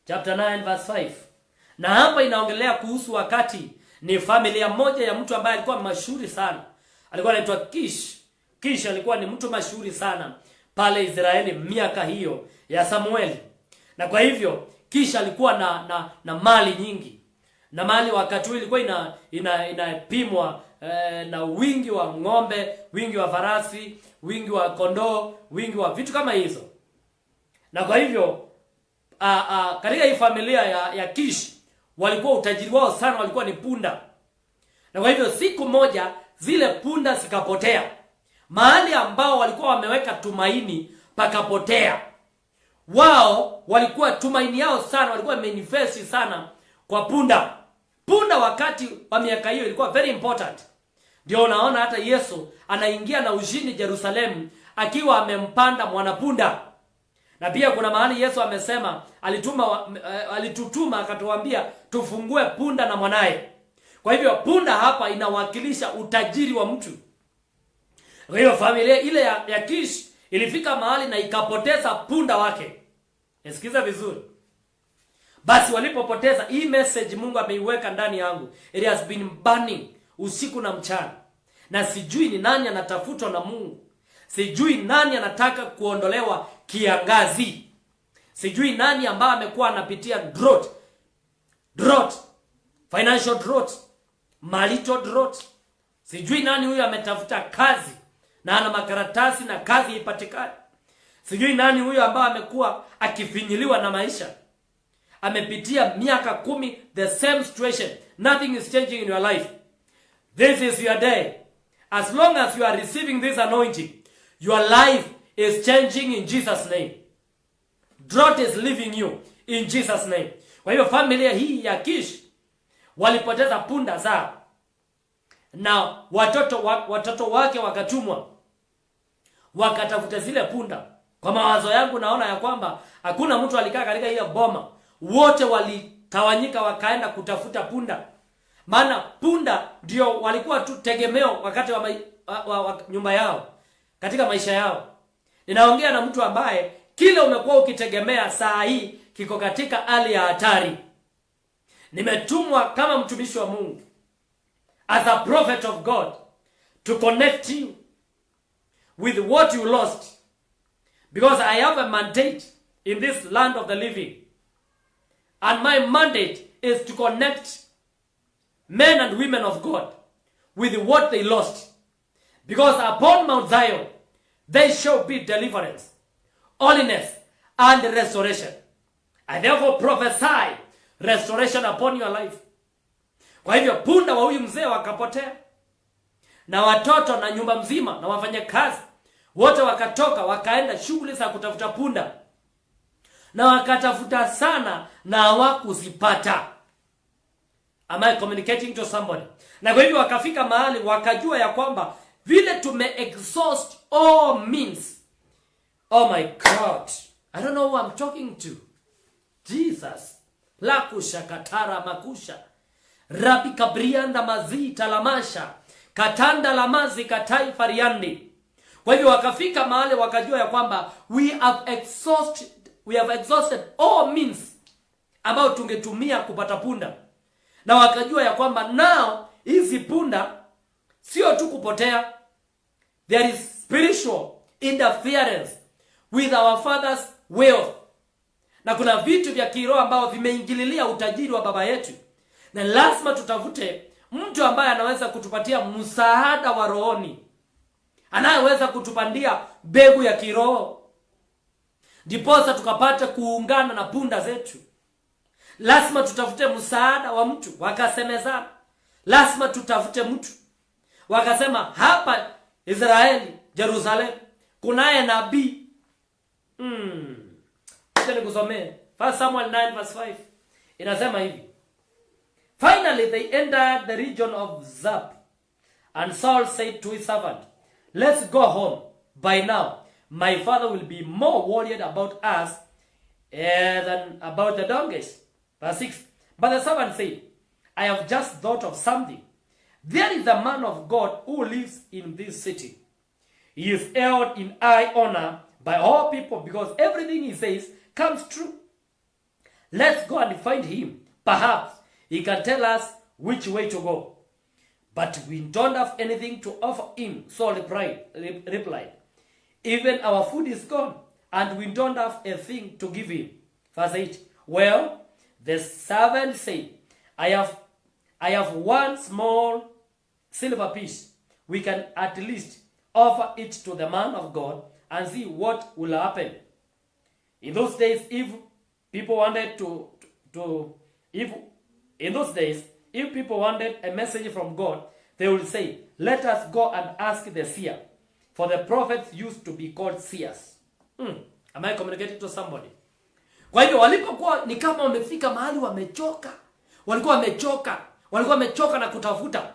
Chapter 9 verse 5. Na hapa inaongelea kuhusu wakati ni familia moja ya mtu ambaye alikuwa mashuhuri sana. Alikuwa anaitwa Kish. Kish alikuwa ni mtu mashuhuri sana pale Israeli miaka hiyo ya Samueli. Na kwa hivyo Kish alikuwa na mali nyingi. Na mali wakati ule ilikuwa inapimwa na wingi wa ng'ombe, wingi wa farasi, wingi wa kondoo, wingi wa vitu kama hizo. Na kwa hivyo katika hii familia ya Kish walikuwa utajiri wao sana walikuwa ni punda. Na kwa hivyo siku moja zile punda zikapotea. Mahali ambao walikuwa wameweka tumaini pakapotea. Wao walikuwa tumaini yao sana, walikuwa manifest sana kwa punda. Punda wakati wa miaka hiyo ilikuwa very important. Ndio unaona hata Yesu anaingia na ushindi Yerusalemu akiwa amempanda mwanapunda. Na pia kuna mahali Yesu amesema alitutuma akatuambia tufungue punda na mwanae. Kwa hivyo punda hapa inawakilisha utajiri wa mtu. Kwa hiyo familia ile ya Kish ilifika mahali na ikapoteza punda wake. Nisikiza vizuri. Basi walipopoteza hii message Mungu ameiweka ndani yangu. It has been burning usiku na mchana. Na sijui ni nani anatafutwa na Mungu. Sijui nani anataka kuondolewa kiangazi. Sijui nani ambaye amekuwa anapitia drought, financial drought, marital drought. Sijui nani huyu ametafuta kazi na ana makaratasi na kazi ipatikane. Sijui nani huyu ambaye amekuwa akifinyiliwa na maisha. Amepitia miaka 10 the same situation. Nothing is changing in your life. This is your day. As long as you are receiving this anointing, your life is changing in Jesus' name. Drought is leaving you in Jesus' name. Kwa hiyo familia hii ya Kish walipoteza punda zao. Na watoto wake wakatumwa wakatafuta zile punda. Kwa mawazo yangu naona ya kwamba hakuna mtu alikaa katika ile boma. Wote walitawanyika wakaenda kutafuta punda. Maana punda ndio walikuwa tu tegemeo wakati wa nyumba yao, katika maisha yao. Ninaongea na mtu ambaye kile umekuwa ukitegemea saa hii kiko katika hali ya hatari. Nimetumwa kama mtumishi wa Mungu, as a prophet of God, to connect you with what you lost. Because I have a mandate in this land of the living. And my mandate is to connect men and women of God with what they lost. Because upon Mount Zion, there shall be deliverance, holiness, and restoration. I therefore prophesy restoration upon your life. Kwa hivyo punda wa huyu mzee wakapotea. Na watoto na nyumba mzima na wafanyakazi wote wakatoka wakaenda shughuli za kutafuta punda. Na wakatafuta sana na hawakuzipata. Am I communicating to somebody? Na kwa hivyo wakafika mahali wakajua ya kwamba vile exhaust all means. Oh my God. I don't know who I'm talking to. Jesus. Lakusha katara makusha. Rabi kabrianda mazi talamasha. Katanda lamazi katai fariandi. Kwa hivyo wakafika mahali wakajua ya kwamba we have exhausted all means ambao tungetumia kupata punda. Na wakajua ya kwamba now hizi punda sio tu kupotea. There is spiritual interference with our father's wealth. Na kuna vitu vya kiroho ambao vimeingililia utajiri wa baba yetu. Na lazima tutafute mtu ambaye anaweza kutupatia msaada wa rohoni. Anayeweza kutupandia mbegu ya kiroho. Ndiposa tukapata kuungana na punda zetu. Lazima tutafute msaada wa mtu. Wakasemezana. Lazima tutafute mtu. Wakasema hapa Israeli, Jerusalem, kunaye nabii. Acha nikusomee. 1 Samuel 9 verse 5. Inasema hivi. Finally they entered the region of Zap. And Saul said to his servant, "Let's go home. By now, my father will be more worried about us than about the donkeys." Verse 6. But the servant said, "I have just thought of something. There is a man of God who lives in this city. He is held in high honor by all people because everything he says comes true. Let's go and find him. Perhaps he can tell us which way to go." But we don't have anything to offer him. Saul replied, "Even our food is gone, and we don't have a thing to give him." Verse 8. Well, the servant said, I have one small silver piece. We can at least offer it to the man of God and see what will happen. In those days, if people wanted if people wanted a message from God, they would say, "Let us go and ask the seer." For the prophets used to be called seers. Am I communicating to somebody? Kwa hivyo walipokuwa ni kama wamefika mahali wamechoka. Walikuwa wamechoka na kutafuta.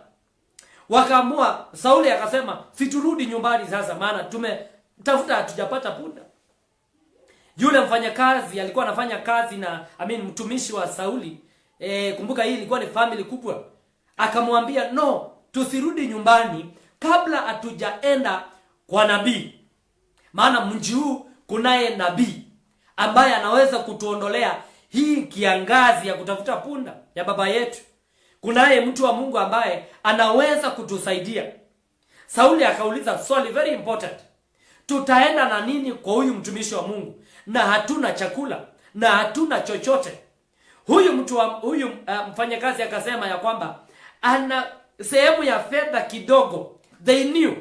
Wakaamua, Sauli akasema, "Siturudi nyumbani sasa maana tumetafuta hatujapata punda." Yule mfanyakazi alikuwa anafanya kazi na mtumishi wa Sauli. Kumbuka hii ilikuwa ni family kubwa. Akamwambia, "No, tusirudi nyumbani kabla hatujaenda kwa nabii. Maana mji huu kunaye nabii ambaye anaweza kutuondolea hii kiangazi ya kutafuta punda ya baba yetu, kunaye mtu wa Mungu ambaye anaweza kutusaidia. Sauli akauliza swali very important. Tutaenda na nini kwa huyu mtumishi wa Mungu na hatuna chakula na hatuna chochote? Huyu mfanyakazi akasema ya kwamba ana sehemu ya fedha kidogo. They knew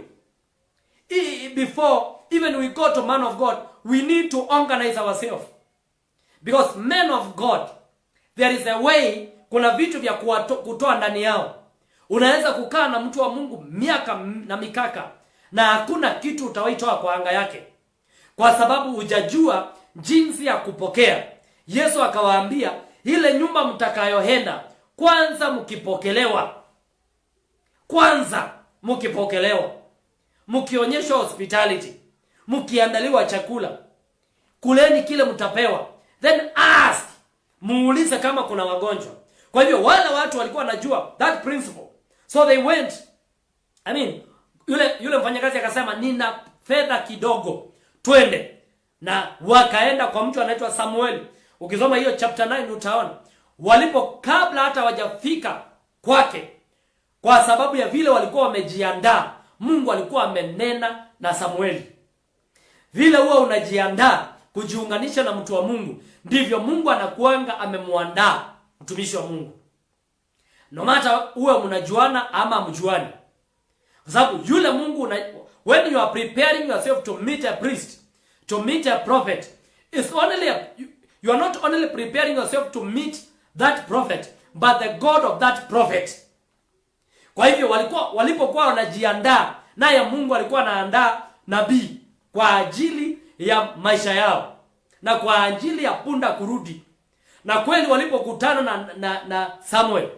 before even we go to man of God, we need to organize ourselves, because men of God, there is a way, kuna vitu vya kutoa ndani yao. Unaweza kukaa na mtu wa Mungu miaka na mikaka na hakuna kitu utawaitoa kwa anga yake, kwa sababu hujajua jinsi ya kupokea. Yesu akawaambia, ile nyumba mtakayoenda, kwanza mkipokelewa, mkionyeshwa hospitality, mkiandaliwa chakula, kuleni kile mtapewa, then ask, muulize kama kuna wagonjwa. Kwa hivyo wale watu walikuwa wanajua that principle, so they went. Yule mfanyakazi akasema, nina fedha kidogo, twende. Na wakaenda kwa mtu anaitwa Samueli. Ukisoma hiyo chapter 9 utaona kabla hata wajafika kwake, kwa sababu ya vile walikuwa wamejiandaa, Mungu alikuwa amenena na Samueli. Vile huwa unajiandaa kujiunganisha na mtu wa Mungu, ndivyo Mungu anakuanga amemuandaa mtumishi wa Mungu. No matter uwe mnajuana ama mjuani. Kwa sababu yule Mungu when you are preparing yourself to meet a priest, to meet a prophet, it's only you are not only preparing yourself to meet that prophet, but the God of that prophet. Kwa hivyo walipokuwa wanajiandaa, naye Mungu alikuwa anaandaa nabii kwa ajili ya maisha yao na kwa ajili ya punda kurudi. Na kweli walipokutana na Samuel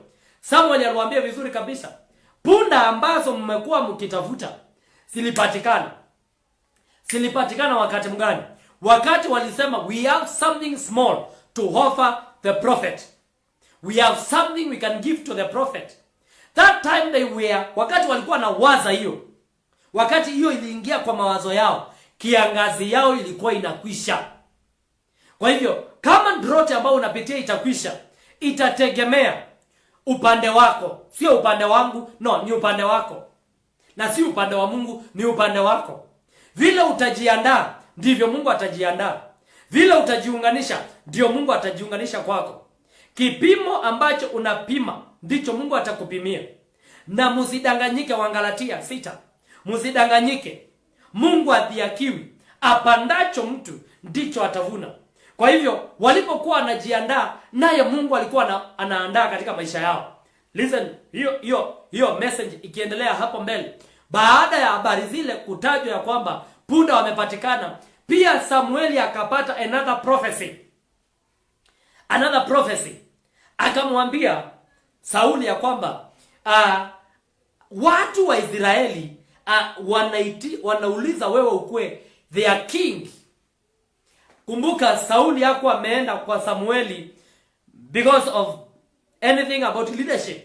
aliwaambia vizuri kabisa, punda ambazo mmekuwa mkitafuta zilipatikana wakati mgani? Wakati walisema, we have something small to offer the prophet, we have something we can give to the prophet. That time wakati walikuwa na waza hiyo, wakati hiyo iliingia kwa mawazo yao, kiangazi yao ilikuwa inakwisha. Kwa hivyo kama drought ambao unapitia itakwisha, itategemea upande wako, sio upande wangu. No, ni upande wako, na si upande wa Mungu, ni upande wako. Vile utajiandaa ndivyo Mungu atajiandaa. Vile utajiunganisha ndio Mungu atajiunganisha kwako. Kipimo ambacho unapima ndicho Mungu atakupimia. Na msidanganyike, Wagalatia 6. Msidanganyike. Mungu adhihakiwi, apandacho mtu ndicho atavuna. Kwa hivyo walipokuwa wanajiandaa, naye Mungu alikuwa anaandaa katika maisha yao. Listen, hiyo message ikiendelea hapo mbele, baada ya habari zile kutajwa ya kwamba punda wamepatikana, pia Samueli akapata another prophecy. Akamwambia Sauli ya kwamba watu wa Israeli wanauliza wewe ukue their king. Kumbuka Sauli hakuwa ameenda kwa Samueli because of anything about leadership.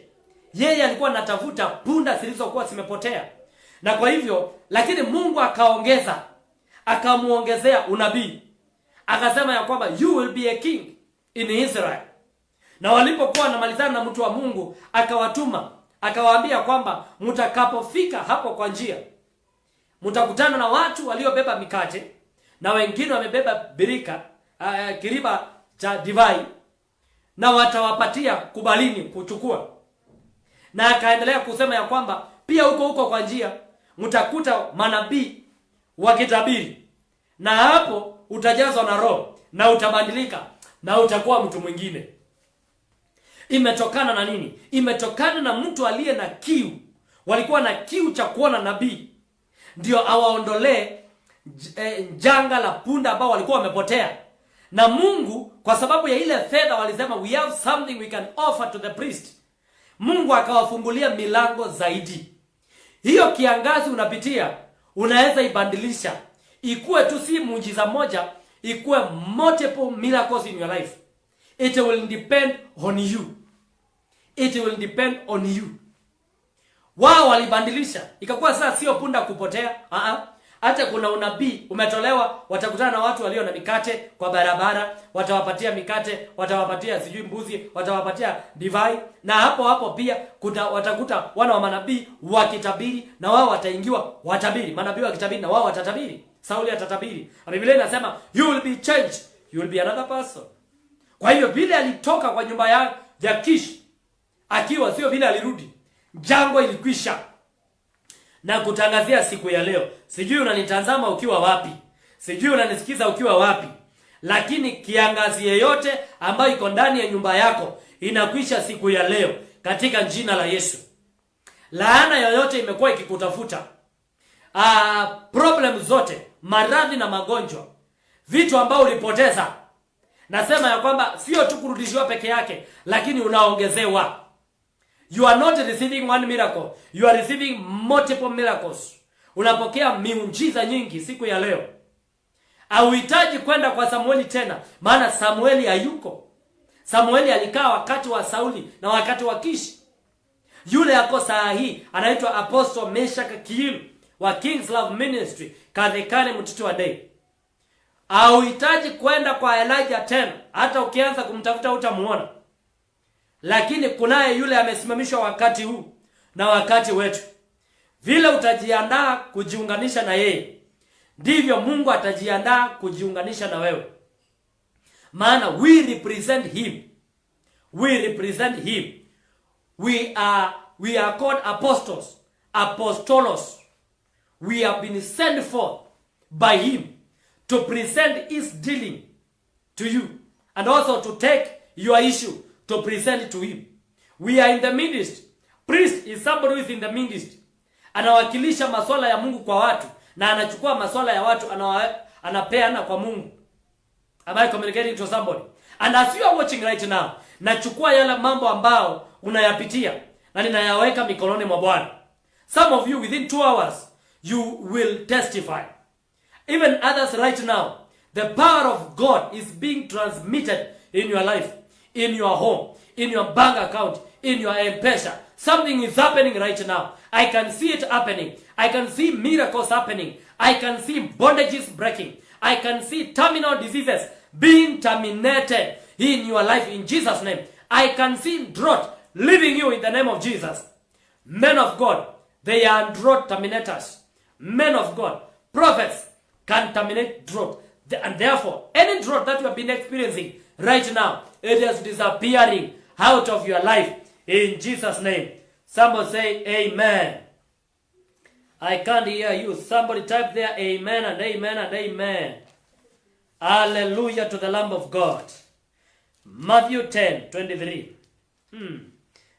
Yeye alikuwa anatafuta punda zilizokuwa zimepotea. Na kwa hivyo, lakini Mungu akamuongezea unabii. Akasema ya kwamba you will be a king in Israel. Na walipokuwa wanamalizana na mtu wa Mungu, akawatuma, akawaambia kwamba mtakapofika hapo kwa njia, mtakutana na watu waliobeba mikate na wengine wamebeba kiriba cha divai, na watawapatia kubalini kuchukua. Na akaendelea kusema ya kwamba pia huko kwa njia mtakuta manabii wakitabiri, na hapo utajazwa na Roho na utabadilika na utakuwa mtu mwingine. Imetokana na nini? Imetokana na mtu aliye na kiu. Walikuwa na kiu cha kuona nabii, ndio awaondolee janga la punda ambao walikuwa wamepotea. Na Mungu kwa sababu ya ile fedha walisema, we have something we can offer to the priest. Mungu akawafungulia milango zaidi. Hiyo kiangazi unapitia, unaweza ibadilisha, ikuwe tu si muujiza moja, ikuwe multiple miracles in your life. It will depend on you. It will depend on you. Wao walibadilisha, ikakuwa sasa sio punda kupotea, Hata kuna unabii umetolewa, watakutana na watu walio na mikate kwa barabara, watawapatia mikate, watawapatia sijui mbuzi, watawapatia divai, na hapo hapo pia watakuta wana wa manabii wakitabiri, na wao wataingiwa watabiri. Manabii wakitabiri na wao watatabiri. Sauli atatabiri. Biblia inasema you will be changed, you will be another person. Kwa hiyo vile alitoka kwa nyumba ya Kish akiwa sio vile alirudi. Jangwa ilikwisha. Na kutangazia siku ya leo. Sijui unanitazama ukiwa wapi. Sijui unanisikiza ukiwa wapi. Lakini kiangazi yeyote ambayo iko ndani ya nyumba yako inakwisha siku ya leo katika jina la Yesu. Laana yoyote imekuwa ikikutafuta. Problem zote, maradhi na magonjwa, vitu ambao ulipoteza. Nasema ya kwamba sio tu kurudishiwa peke yake, lakini unaongezewa. You are not receiving one miracle. You are receiving multiple miracles. Unapokea miujiza nyingi siku ya leo. Hauhitaji kwenda kwa Samueli tena, maana Samueli hayuko. Samueli alikaa wakati wa Sauli na wakati wa Kishi. Yule yako saa hii anaitwa Apostle Meshach Kiilu wa King's Love Ministry, Kadhekane Mtito wa Day. Hauhitaji kwenda kwa Elijah tena, hata ukianza kumtafuta utamuona. Lakini kunaye yule amesimamishwa wakati huu na wakati wetu. Vile utajiandaa kujiunganisha na yeye, ndivyo Mungu atajiandaa kujiunganisha na wewe. Maana we represent him. We represent him. We are called apostles, apostolos. We have been sent forth by him to present his dealing to you, and also to take your issue to present to him. We are in the midst. Priest is somebody who is in the midst. Anawakilisha masuala ya Mungu kwa watu, na anachukua masuala ya watu anapeana kwa Mungu. Am I communicating to somebody? And as you are watching right now, nachukua yale mambo ambao unayapitia na ninayaweka mikononi mwa Bwana. Some of you within 2 hours you will testify. Even others right now, the power of God is being transmitted in your life, in your home, in your bank account, in your M-Pesa. Something is happening right now. I can see it happening. I can see miracles happening. I can see bondages breaking. I can see terminal diseases being terminated in your life in Jesus' name. I can see drought leaving you in the name of Jesus. Men of God, they are drought terminators. Men of God, prophets can terminate drought. And therefore, any drought that you have been experiencing right now, it is disappearing out of your life in Jesus' name. Somebody say amen. I can't hear you. Somebody type there amen and amen and amen. Hallelujah to the Lamb of God. Matthew 10:23.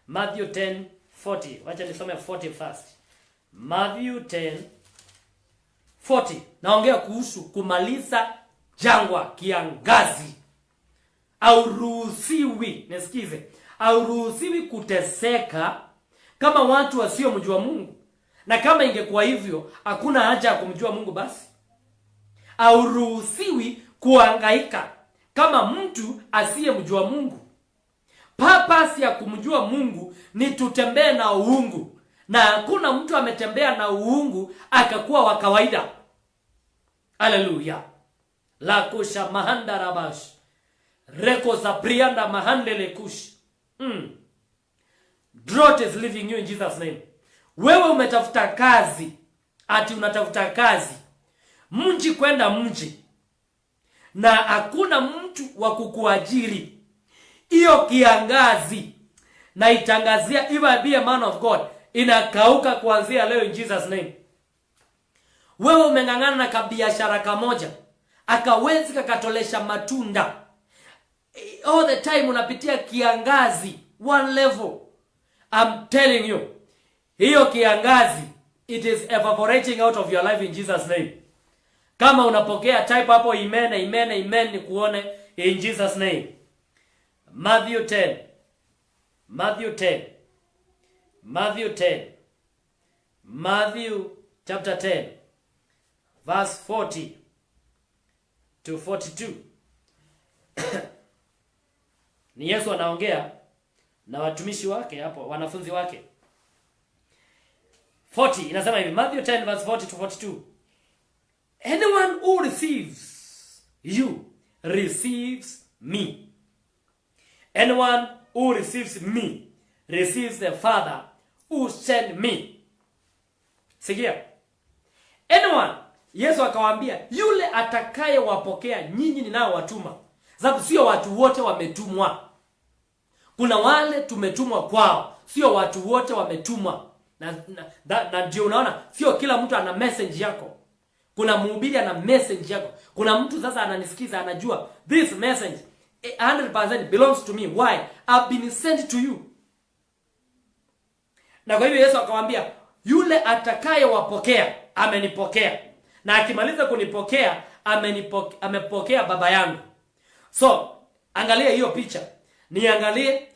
Matthew 10:40. Wacha nisome 40 first. Matthew 10:40. Naongea kuhusu kumaliza jangwa, kiangazi. Hauruhusiwi, nisikize, hauruhusiwi kuteseka kama watu wasiomjua Mungu. Na kama ingekuwa hivyo, hakuna haja ya kumjua Mungu basi. Hauruhusiwi kuhangaika kama mtu asiyemjua Mungu. Purpose ya kumjua Mungu ni tutembee na uungu. Na hakuna mtu ametembea na uungu akakuwa wa kawaida. Hallelujah. La kusha mahanda rabash. Reko za prianda mahandele kush. Drought is leaving you in Jesus' name. Wewe umetafuta kazi. Ati unatafuta kazi. Mji kwenda mji. Na hakuna mtu wa kukuajiri. Iyo kiangazi. Na itangazia, if I be a man of God, inakauka kuanzia leo in Jesus' name. Wewe umeng'ang'ana na kabiashara kamoja, akawezi kakatolesha matunda. All the time unapitia kiangazi, one level. I'm telling you, hiyo kiangazi, it is evaporating out of your life in Jesus' name. Kama unapokea, type hapo amen, amen, amen, ni kuone in Jesus' name. Matthew 10. Matthew 10. Matthew 10. Matthew chapter 10. Verse 40 to 42. Ni Yesu anaongea na watumishi wake hapo, wanafunzi wake. 40 inasema hivi, Matthew 10 verse 40 to 42. Anyone who receives you receives me. Anyone who receives me receives the Father who sent me. Sikia. Anyone, Yesu akawaambia, yule atakaye wapokea nyinyi ninayowatuma. Sababu sio watu wote wametumwa. Kuna wale tumetumwa kwao, sio watu wote wametumwa. Na ndio unaona sio kila mtu ana message yako. Kuna mhubiri ana message yako. Kuna mtu sasa ananisikiza anajua this message 100% belongs to me. Why? I've been sent to you. Na kwa hivyo Yesu akamwambia, yule atakaye wapokea amenipokea. Na akimaliza kunipokea amepokea Baba yangu. So, angalia hiyo picha. Niangalie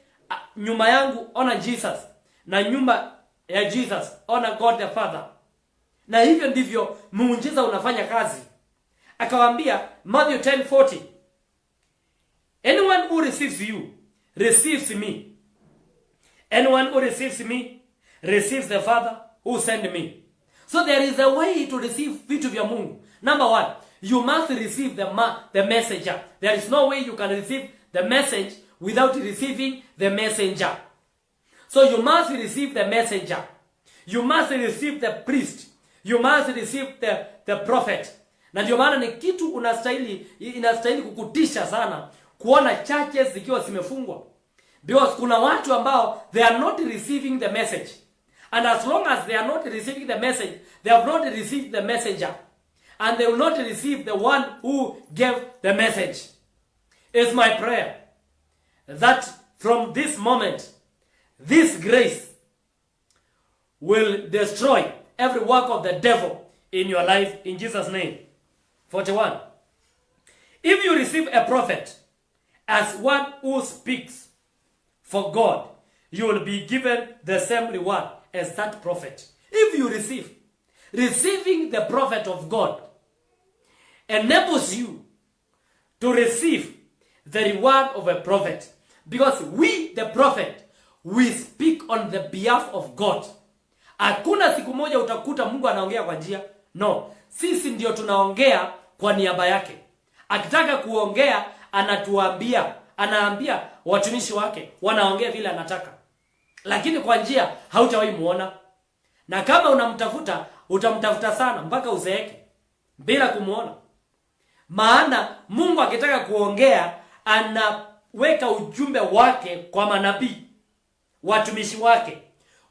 nyuma yangu ona Jesus, na nyuma ya Jesus ona God the Father. Na hivyo ndivyo muujiza unafanya kazi. Akawaambia Matthew 10:40, anyone who receives you receives me. Anyone who receives me receives the Father who sent me. So there is a way to receive vitu vya Mungu. Number one, you must receive the messenger. There is no way you can receive the message without receiving the messenger. So you must receive the messenger. You must receive the priest. You must receive the prophet. Na ndio maana ni kitu inastahili kukutisha sana kuona churches zikiwa zimefungwa. Because kuna watu ambao they are not receiving the message. And as long as they are not receiving the message, they have not received the messenger. And they will not receive the one who gave the message. It's my prayer that from this moment, this grace will destroy every work of the devil in your life in Jesus' name. 41. If you receive a prophet as one who speaks for God, you will be given the same reward as that prophet. If you receiving the prophet of God enables you to receive the reward of a prophet. Because we, the prophet, we speak on the behalf of God. Hakuna siku moja utakuta Mungu anaongea kwa njia. No, sisi ndio tunaongea kwa niaba yake. Akitaka kuongea anatuambia, anaambia watumishi wake wanaongea vile anataka. Lakini kwa njia hautawahi muona. Na kama unamtafuta, utamtafuta sana mpaka uzeeke bila kumuona. Maana Mungu akitaka kuongea anaweka ujumbe wake kwa manabii, watumishi wake.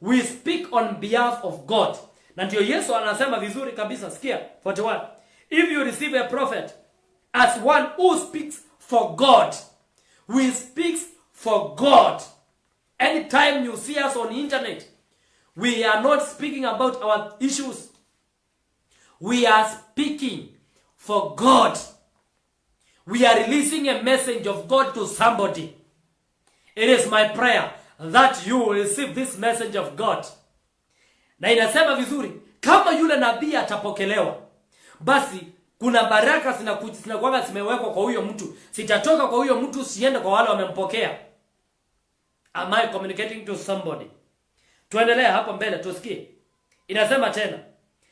We speak on behalf of God. Na ndio Yesu anasema vizuri kabisa, sikia 41. If you receive a prophet as one who speaks for God, we speak for God. Anytime you see us on internet, we are not speaking about our issues. We are speaking for God. We are releasing a message of God to somebody. It is my prayer that you will receive this message of God. Na inasema vizuri, kama yule nabii atapokelewa, basi kuna baraka zinakuwa zimewekwa kwa huyo mtu. Sitatoka kwa huyo mtu, siende kwa wale wamempokea. Am I communicating to somebody? Tuendelea hapo mbele tusikie. Inasema tena,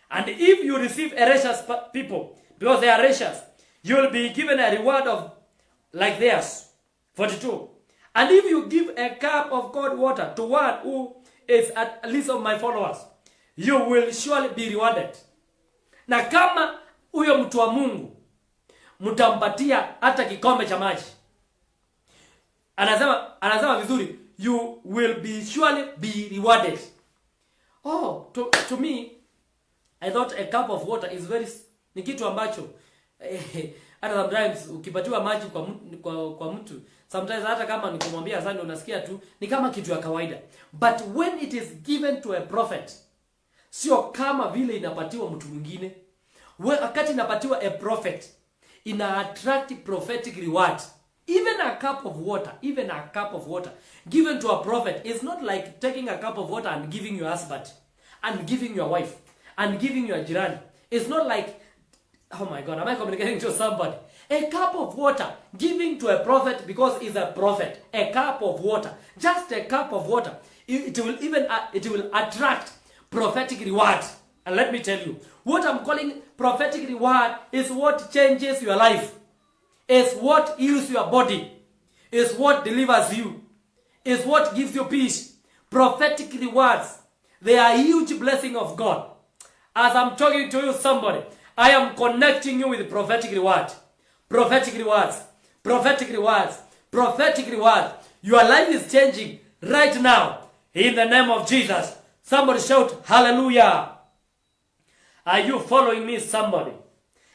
and if you receive a righteous people, because they are righteous, you will be given a reward of like theirs. 42. And if you give a cup of cold water to one who is at least of my followers, you will surely be rewarded. Na kama huyo mtu wa Mungu mtampatia hata kikombe cha maji, anasema vizuri, you will be surely be rewarded. Oh, to me, I thought a cup of water is ni kitu ambacho hata sometimes ukipatiwa maji kwa mtu, sometimes hata kama nikumwambia sana unasikia tu ni kama kitu ya kawaida. But when it is given to a prophet, sio kama vile inapatiwa mtu mwingine. Wakati inapatiwa a prophet, ina attract prophetic reward. Even a cup of water given to a prophet is not like taking a cup of water and giving your husband, and giving your wife, and giving your jirani. It's not like, oh my God, am I communicating to somebody? A cup of water giving to a prophet because he's a prophet. A cup of water, just a cup of water. It will attract prophetic reward. And let me tell you, what I'm calling prophetic reward is what changes your life, is what heals your body, is what delivers you, is what gives you peace. Prophetic rewards, they are a huge blessing of God. As I'm talking to you, somebody, I am connecting you with prophetic reward. Prophetic rewards. Prophetic rewards. Prophetic rewards. Your life is changing right now. In the name of Jesus. Somebody shout hallelujah. Are you following me, somebody?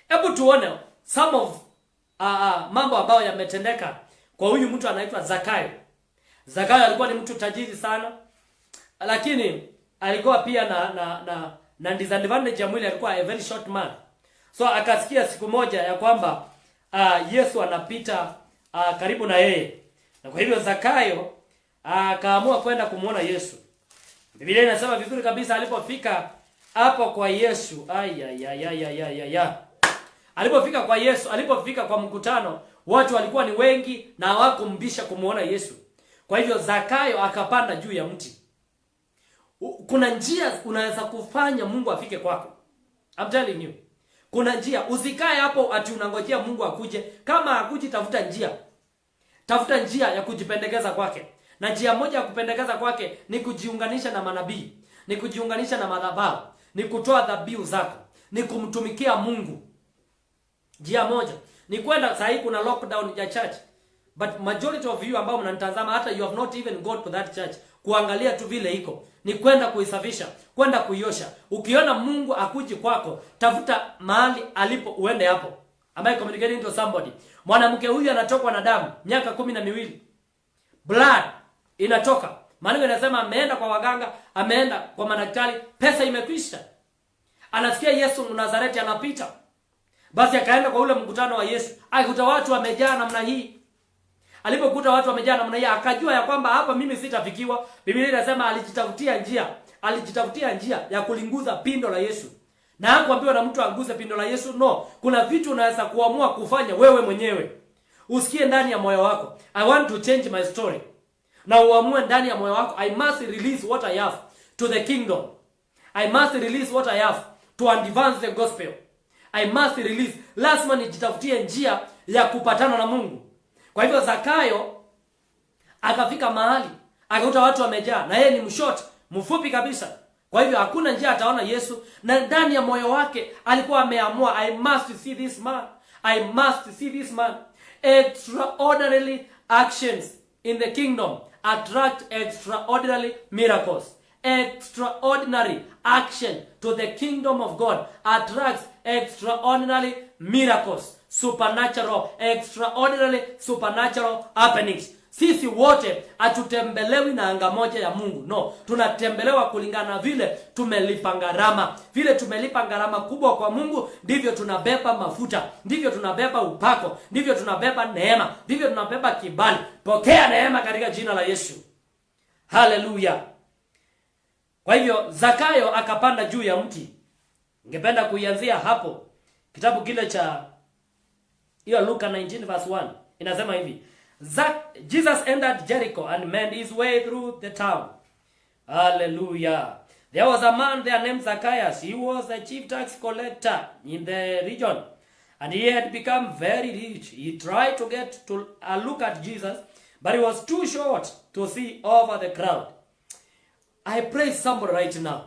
Hebu tuone some of mambo ambayo yametendeka kwa huyu mtu anaitwa Zakayo. Zakayo alikuwa ni mtu tajiri sana, lakini alikuwa pia na disadvantage ya mwili, alikuwa a very short man. So akasikia siku moja ya kwamba Yesu anapita karibu na yeye. Na kwa hivyo Zakayo akaamua kwenda kumuona Yesu. Biblia inasema vizuri kabisa, alipofika hapo kwa Yesu, alipofika kwa Yesu, alipofika kwa mkutano, watu walikuwa ni wengi na hawakumbisha kumuona Yesu. Kwa hivyo Zakayo akapanda juu ya mti. Kuna njia unaweza kufanya Mungu afike kwako. I'm telling you. Kuna njia, usikae hapo ati unangojea Mungu akuje. Kama hakuji, tafuta njia. Tafuta njia ya kujipendekeza kwake. Na njia moja ya kupendekeza kwake ni kujiunganisha na manabii, ni kujiunganisha na madhabahu, ni kutoa dhabihu zako, ni kumtumikia Mungu. Njia moja ni kwenda. Sasa hivi kuna lockdown ya church, but majority of you ambao mnanitazama, hata you have not even gone to that church kuangalia tu vile iko, ni kwenda kuisafisha, kwenda kuiosha. Ukiona Mungu akuji kwako, tafuta mahali alipo, uende hapo. Am I communicating to somebody? Mwanamke huyu anatokwa na damu miaka 12. Blood inatoka. Maana inasema ameenda kwa waganga, ameenda kwa madaktari, pesa imekwisha. Anasikia Yesu Mnazareti anapita. Basi akaenda kwa ule mkutano wa Yesu. Akakuta watu wamejaa namna hii. Alipokuta watu wamejaa namna hii, akajua ya kwamba hapa mimi sitafikiwa. Biblia inasema alijitafutia njia ya kulinguza pindo la Yesu. Na hakuambiwa na mtu anguze pindo la Yesu. No, kuna vitu unaweza kuamua kufanya wewe mwenyewe. Usikie ndani ya moyo wako, I want to change my story. Na uamue ndani ya moyo wako, I must release what I have to the kingdom. I must release what I have to advance the gospel. I must release. Lazima nijitafutie njia ya kupatana na Mungu. Kwa hivyo Zakayo akafika mahali, akakuta watu wamejaa, na yeye ni mfupi kabisa. Kwa hivyo hakuna njia ataona Yesu, na ndani ya moyo wake alikuwa ameamua, I must see this man. I must see this man. Extraordinary actions in the kingdom attract extraordinary miracles. Extraordinary action to the kingdom of God attracts extraordinary miracles. Supernatural, extraordinary supernatural happenings. Sisi wote hatutembelewi na anga moja ya Mungu. No, tunatembelewa kulingana na vile tumelipa gharama. Vile tumelipa gharama kubwa kwa Mungu, ndivyo tunabeba mafuta, ndivyo tunabeba upako, ndivyo tunabeba neema, ndivyo tunabeba kibali. Pokea neema katika jina la Yesu. Hallelujah. Kwa hivyo Zakayo akapanda juu ya mti. Ningependa kuianzia hapo. Kitabu kile cha Luka 19 verse 1. Inasema hivi. Jesus entered Jericho and made his way through the town. Hallelujah. There was a man there named Zacchaeus. He was a chief tax collector in the region, and he had become very rich. He tried to get to a look at Jesus, but he was too short to see over the crowd. I pray somebody right now,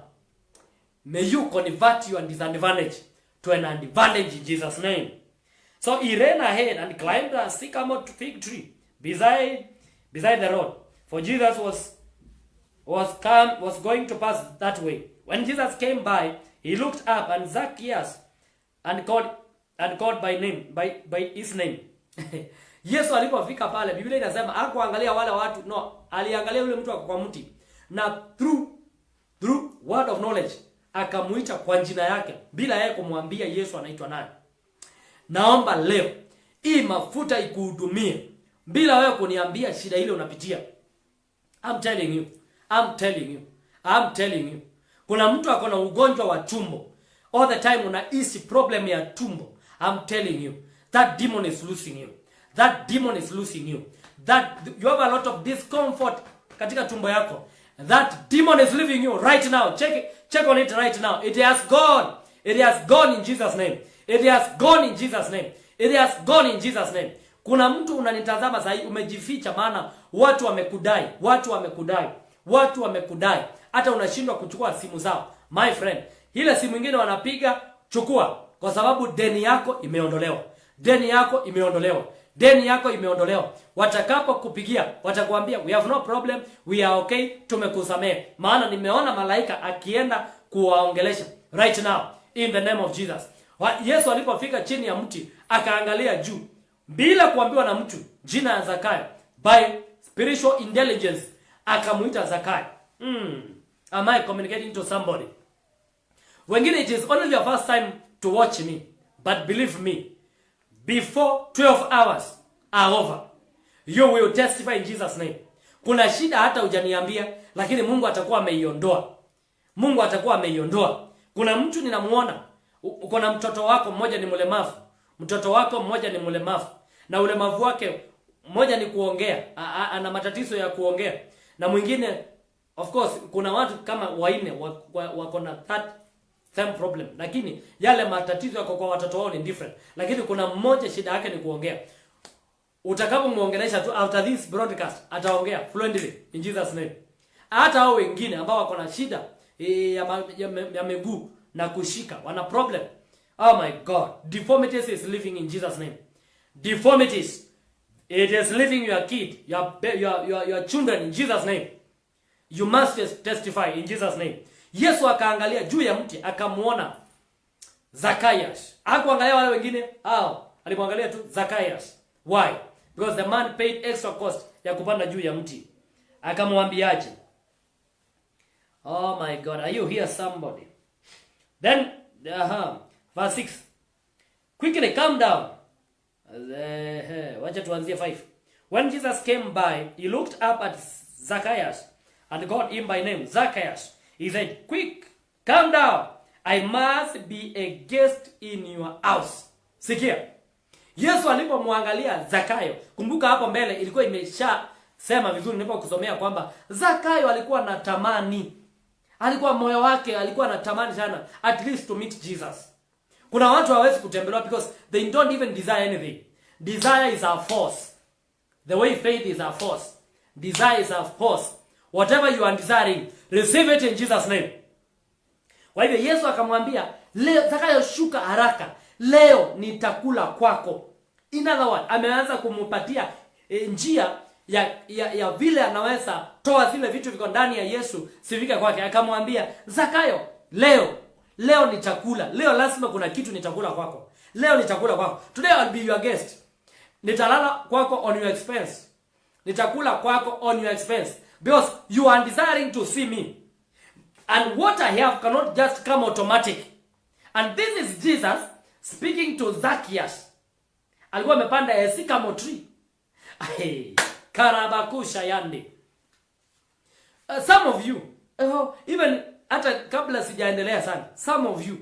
may you convert your disadvantage to an advantage in Jesus' name. So he ran ahead and climbed a sycamore fig tree beside the road, for Jesus was going to pass that way. When Jesus came by, he looked up and Zacchaeus and called by his name. Yesu alipofika pale, Biblia inasema hakuangalia wale watu, no, aliangalia yule mtu kwa mti, na through word of knowledge akamuita kwa jina yake bila yeye kumwambia Yesu anaitwa nani. Naomba leo hii mafuta ikuhudumie bila wewe kuniambia shida ile unapitia. I'm telling you. Kuna mtu ako na ugonjwa wa tumbo. All the time unahisi problem ya tumbo. I'm telling you, that demon is losing you. That demon is losing you. That you have a lot of discomfort katika tumbo yako. That demon is leaving you right now. Check on it right now. It has gone. It has gone in Jesus name. It has gone in Jesus name. It has gone in Jesus name. Kuna mtu unanitazama sasa umejificha maana watu wamekudai. Watu wamekudai. Hata unashindwa kuchukua simu zao. My friend, ile simu nyingine wanapiga, chukua kwa sababu deni yako imeondolewa. Deni yako imeondolewa. Watakapo kupigia, watakwambia we have no problem, we are okay, tumekusamehe. Maana nimeona malaika akienda kuwaongelesha right now in the name of Jesus. Yesu alipofika chini ya mti akaangalia juu bila kuambiwa na mtu jina ya Zakayo, by spiritual intelligence akamuita Zakayo. Am I communicating to somebody? Wengine it is only your first time to watch me, but believe me, before 12 hours are over, you will testify in Jesus name. Kuna shida hata hujaniambia, lakini Mungu atakuwa ameiondoa. Kuna mtu ninamuona, uko na mtoto wako mmoja ni mlemavu. Na ulemavu wake mmoja ni kuongea, ana matatizo ya kuongea. Na mwingine, of course, kuna watu kama waine wako na that same problem, lakini yale matatizo yako kwa watoto wao ni different. Lakini kuna mmoja shida yake ni kuongea. Utakapomuongelesha tu after this broadcast ataongea fluently in Jesus name. Hata hao wengine ambao wako na shida ya miguu na kushika wana problem. Oh my God, deformities is living in Jesus name. Deformities, it is living your kid, your children in Jesus name. You must testify in Jesus name. Yesu akaangalia juu ya mti akamuona Zacchaeus. Hakuangalia wale wengine, alimwangalia tu Zacchaeus. Why? Because the man paid extra cost ya kupanda juu ya mti. Akamwambiaje? Oh my God, are you here somebody? Then verse 6. Quickly come down. Wacha tuanzie 5. When Jesus came by, he looked up at Zacchaeus and called him by name. Zacchaeus. He said, quick, come down. I must be a guest in your house. Sikia. Yesu alipomwangalia Zakayo, kumbuka hapo mbele ilikuwa imeshasema vizuri nilipokusomea kwamba Zakayo alikuwa na tamani. Alikuwa moyo wake alikuwa na tamani sana at least to meet Jesus. Kuna watu hawezi kutembelewa because they don't even desire anything. Desire is a force. The way faith is a force. Desire is a force. Whatever you are desiring, receive it in Jesus name. Kwa hivyo Yesu akamwambia, leo Zakayo shuka haraka. Leo nitakula kwako. In other words, ameanza kumupatia njia ya vile anaweza toa zile vitu viko ndani ya Yesu sivike kwake. Akamwambia, Zakayo, leo nitakula. Leo lazima kuna kitu nitakula kwako. Leo nitakula kwako. Today I'll be your guest. Nitalala kwako on your expense. Nitakula kwako on your expense. Because you are desiring to see me. And what I have cannot just come automatic. And this is Jesus speaking to Zacchaeus. Alikuwa amepanda a sycamore tree. Karabakusha yandi. Some of you, even hata kabla sijaendelea sana, some of you,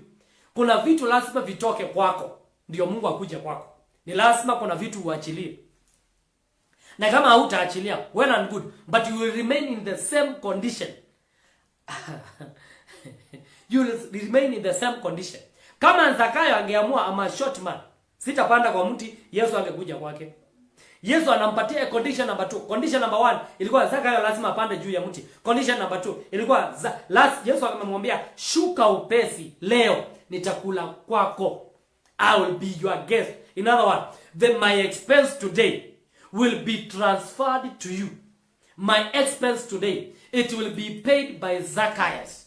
kuna vitu lazima vitoke kwako ndio Mungu akuje kwako. Ni lazima kuna vitu uachilie. Na kama hautaachilia, well and good, but you will remain in the same condition. You will remain in the same condition. Kama Zakayo angeamua ama short man, sitapanda kwa mti, Yesu angekuja kwake. Yesu anampatia condition number 2. Condition number 1 ilikuwa Zakayo lazima apande juu ya mti. Condition number 2 ilikuwa Yesu akamwambia, shuka upesi, leo nitakula kwako. I will be your guest. In other words, my expense today will be transferred to you. My expense today, it will be paid by Zacchaeus.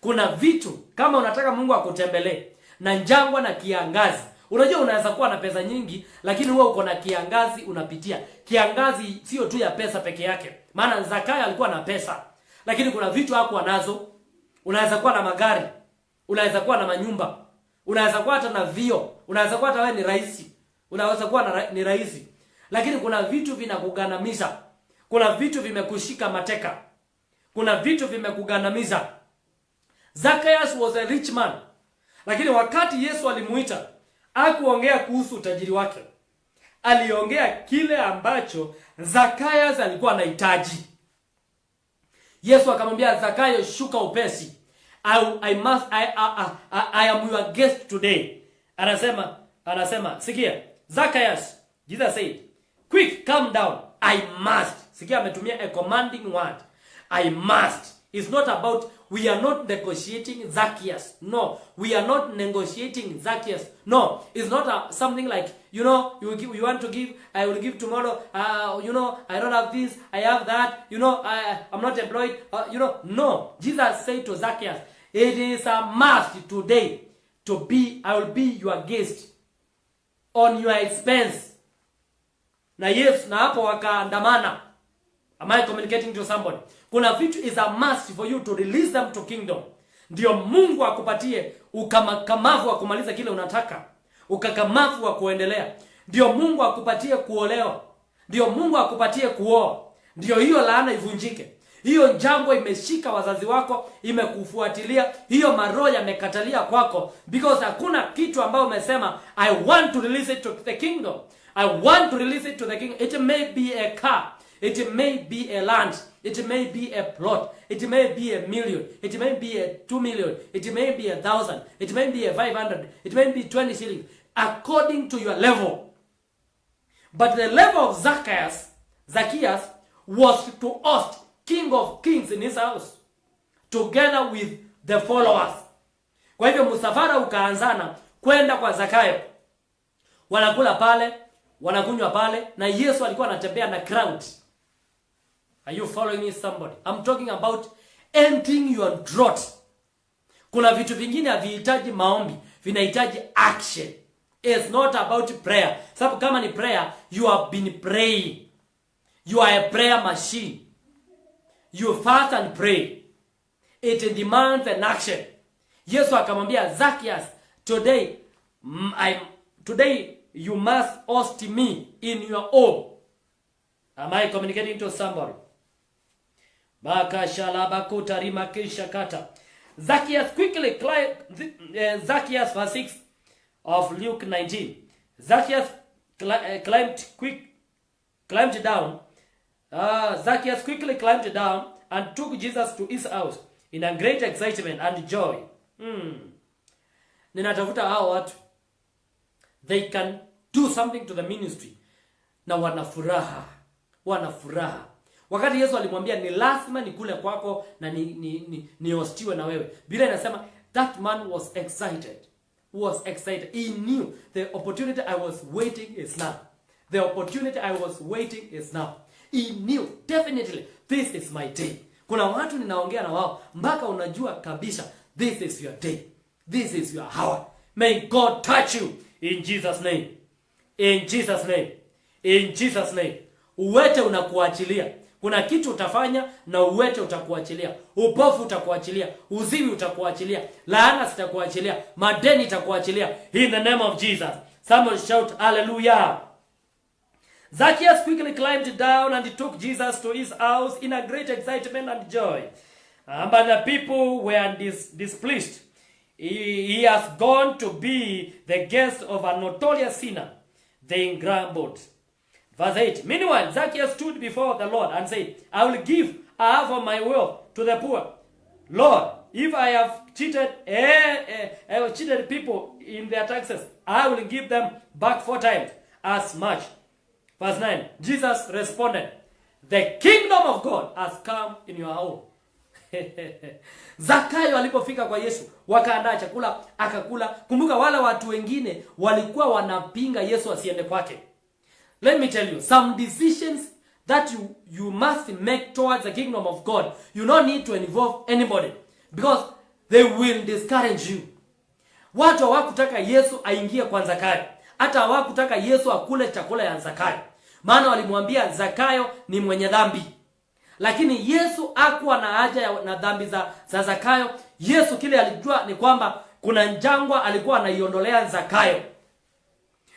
Kuna vitu kama unataka Mungu akutembelee na njangwa na kiangazi. Unajua unaweza kuwa na pesa nyingi lakini wewe uko na kiangazi unapitia. Kiangazi sio tu ya pesa peke yake. Maana Zakayo alikuwa na pesa, lakini kuna vitu hakuwa nazo. Unaweza kuwa na magari, unaweza kuwa na manyumba, unaweza kuwa hata na vio, unaweza kuwa hata wewe ni rais. Unaweza kuwa ni rais. Lakini kuna vitu vinakugandamiza. Kuna vitu vimekushika mateka. Kuna vitu vimekugandamiza. Zacchaeus was a rich man. Lakini wakati Yesu alimuita, hakuongea kuhusu utajiri wake. aliongea kile ambacho Zacchaeus alikuwa anahitaji. Yesu akamwambia Zakayo, shuka upesi. I am your guest today. Anasema, sikia, Zacchaeus, Jesus said, quick, come down. I must. Sikia, ametumia a commanding word. I must. It's not about, we are not negotiating Zacchaeus. No, we are not negotiating Zacchaeus. No, it's not something like, you want to give, I will give tomorrow. I don't have this, I have that. I'm not employed. No. Jesus said to Zacchaeus, it is a must today I will be your guest on your expense. Na yes, na hapo wakaandamana. Am I communicating to somebody? Kuna vitu is a must for you to release them to kingdom. Ndio Mungu akupatie ukamakavu wa kumaliza kile unataka. Ukakamavu wa kuendelea. Ndio Mungu akupatie kuolewa. Ndio Mungu akupatie kuoa. Ndio hiyo laana ivunjike. Hiyo jambo imeshika wazazi wako, imekufuatilia, hiyo maroho yamekatalia kwako, because hakuna kitu ambao umesema I want to release it to the kingdom. I want to release it to the kingdom. It may be a car, it may be a land, it may be a plot, it may be a million, it may be a 2 million, it may be 1,000, it may be a 500, it may be 20 shillings, according to your level. But the level of Zacchaeus was to host King of Kings in his house, together with the followers. Kwa hivyo msafara ukaanzana kwenda kwa Zakayo. Wanakula pale, wanakunywa pale, na Yesu alikuwa anatembea na crowd. Are you following me, somebody? I'm talking about ending your drought. Kuna vitu vingine havihitaji maombi, vinahitaji action. It's not about prayer. Sababu kama ni prayer, you have been praying. You are a prayer machine. You fast and pray. It demands an action. Yesu akamwambia Zacchaeus, today you must host me in your home. Am I communicating to somebody? Zacchaeus quickly climbed, Zacchaeus verse 6 of Luke 19. Zacchaeus climbed down. Zacchaeus quickly climbed down and took Jesus to his house in a great excitement and joy. Ninatafuta hao watu. They can do something to the ministry. Na wanafuraha. Wakati Yesu alimwambia ni lazima nikule kwako na ni hostiwe na wewe. Biblia inasema that man was excited. He knew the opportunity I was waiting is now. The opportunity I was waiting is now. He knew definitely this is my day. Kuna watu ninaongea na wao mpaka unajua kabisa this is your day. This is your hour. May God touch you in Jesus name. In Jesus name. In Jesus name. Uwete unakuachilia. Kuna kitu utafanya na uwete utakuachilia. Upofu utakuachilia. Uziwi utakuachilia. Laana zitakuachilia. Madeni itakuachilia. In the name of Jesus. Someone shout hallelujah. Zacchaeus quickly climbed down and took Jesus to his house in a great excitement and joy. But the people were displeased. He has gone to be the guest of a notorious sinner. They grumbled. Verse 8. Meanwhile, Zacchaeus stood before the Lord and said, I will give half of my wealth to the poor. Lord, if I have cheated people in their taxes, I will give them back 4 times as much. Verse 9. Jesus responded, the kingdom of God has come in your home. Zakayo alipofika kwa Yesu, wakaandaa chakula, akakula. Kumbuka wale watu wengine walikuwa wanapinga Yesu asiende kwake. Let me tell you, some decisions that you must make towards the kingdom of God, you don't need to involve anybody, because they will discourage you. Watu hawakutaka Yesu aingie kwa Zakayo. Hata hawakutaka Yesu akule chakula ya Zakayo. Maana walimwambia Zakayo ni mwenye dhambi. Lakini Yesu hakuwa na haja na dhambi za Zakayo. Yesu kile alijua ni kwamba kuna njangwa alikuwa anaiondolea Zakayo.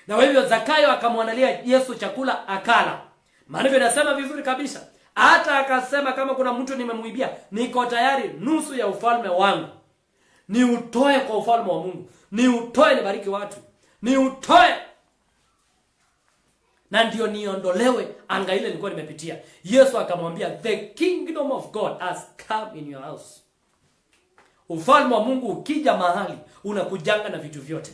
Na kwa hivyo Zakayo akamwandalia Yesu chakula akala. Maana inasema vizuri kabisa. Hata akasema kama kuna mtu nimemuibia, niko tayari nusu ya ufalme wangu ni utoe kwa ufalme wa Mungu. Ni utoe nibariki watu. Ni utoe. na ndio niondolewe anga ile nilikuwa nimepitia. Yesu akamwambia, the kingdom of God has come in your house. Ufalme wa Mungu ukija mahali unakujanga na vitu vyote.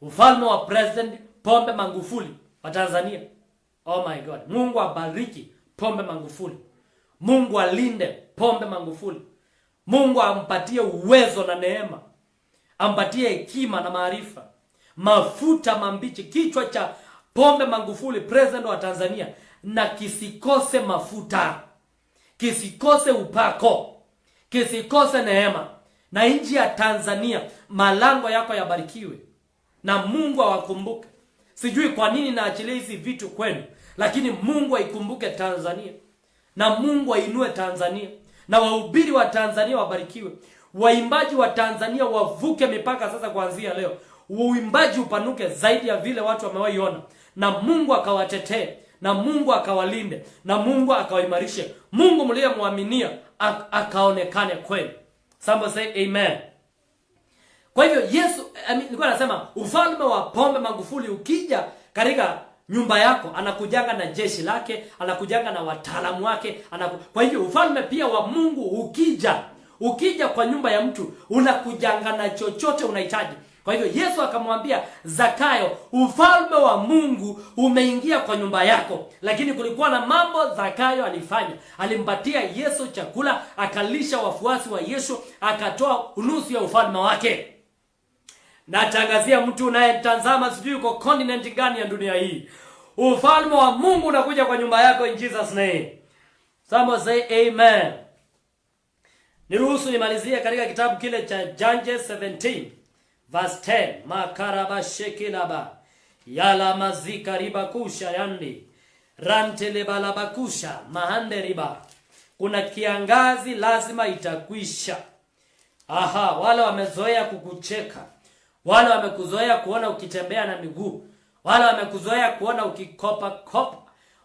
Ufalme wa President Pombe Magufuli wa Tanzania. Oh my God. Mungu abariki Pombe Magufuli. Mungu alinde Pombe Magufuli. Mungu ampatie uwezo na neema. Ampatie hekima na maarifa. Mafuta mambichi, kichwa cha Pombe Magufuli, president wa Tanzania, na kisikose mafuta. Kisikose upako. Kisikose neema. Na nchi ya Tanzania malango yako yabarikiwe. Na Mungu awakumbuke. Sijui kwa nini naachilia hizi vitu kwenu, lakini Mungu aikumbuke Tanzania. Na Mungu ainue Tanzania. Na wahubiri wa Tanzania wabarikiwe. Waimbaji wa Tanzania wavuke mipaka sasa kuanzia leo. Uimbaji upanuke zaidi ya vile watu wamewaiona. Na Mungu akawatetee, na Mungu akawalinde, na Mungu akawaimarishe. Mungu mliyemwaminia akaonekane kweli. Somebody say amen. Kwa hivyo Yesu nilikuwa nasema ufalme wa Pombe Magufuli ukija katika nyumba yako, anakujanga na jeshi lake, anakujanga na wataalamu wake, kwa hivyo ufalme pia wa Mungu ukija kwa nyumba ya mtu, unakujanga na chochote unahitaji. Kwa hivyo Yesu akamwambia Zakayo, ufalme wa Mungu umeingia kwa nyumba yako. Lakini kulikuwa na mambo Zakayo alifanya. Alimpatia Yesu chakula, akalisha wafuasi wa Yesu, akatoa nusu ya ufalme wake. Natangazia mtu unayetazama, sijui uko continent gani ya dunia hii, ufalme wa Mungu unakuja kwa nyumba yako in Jesus name. Somebody say amen. Niruhusu nimalizie katika kitabu kile cha Judges 17 verse 10. Makaraba shekilaba yala mazika ribakusha yandi rantele balabakusha mahande riba. Kuna kiangazi lazima itakwisha. Aha, wale wamezoea kukucheka, wale wamekuzoea kuona ukitembea na miguu, wale wamekuzoea kuona ukikopa kopa,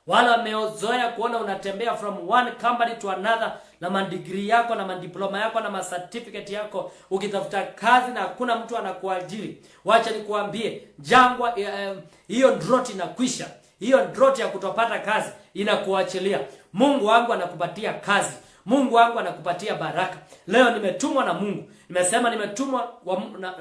wale wamezoea kuona unatembea from one company to another na mandegree yako na mandiploma yako na certificate yako ukitafuta kazi na hakuna mtu anakuajiri. Wacha nikuambie, jangwa hiyo drought inakwisha. Hiyo drought ya kutopata kazi inakuachilia. Mungu wangu anakupatia kazi. Mungu wangu anakupatia baraka. Leo nimetumwa na Mungu. Nimesema nimetumwa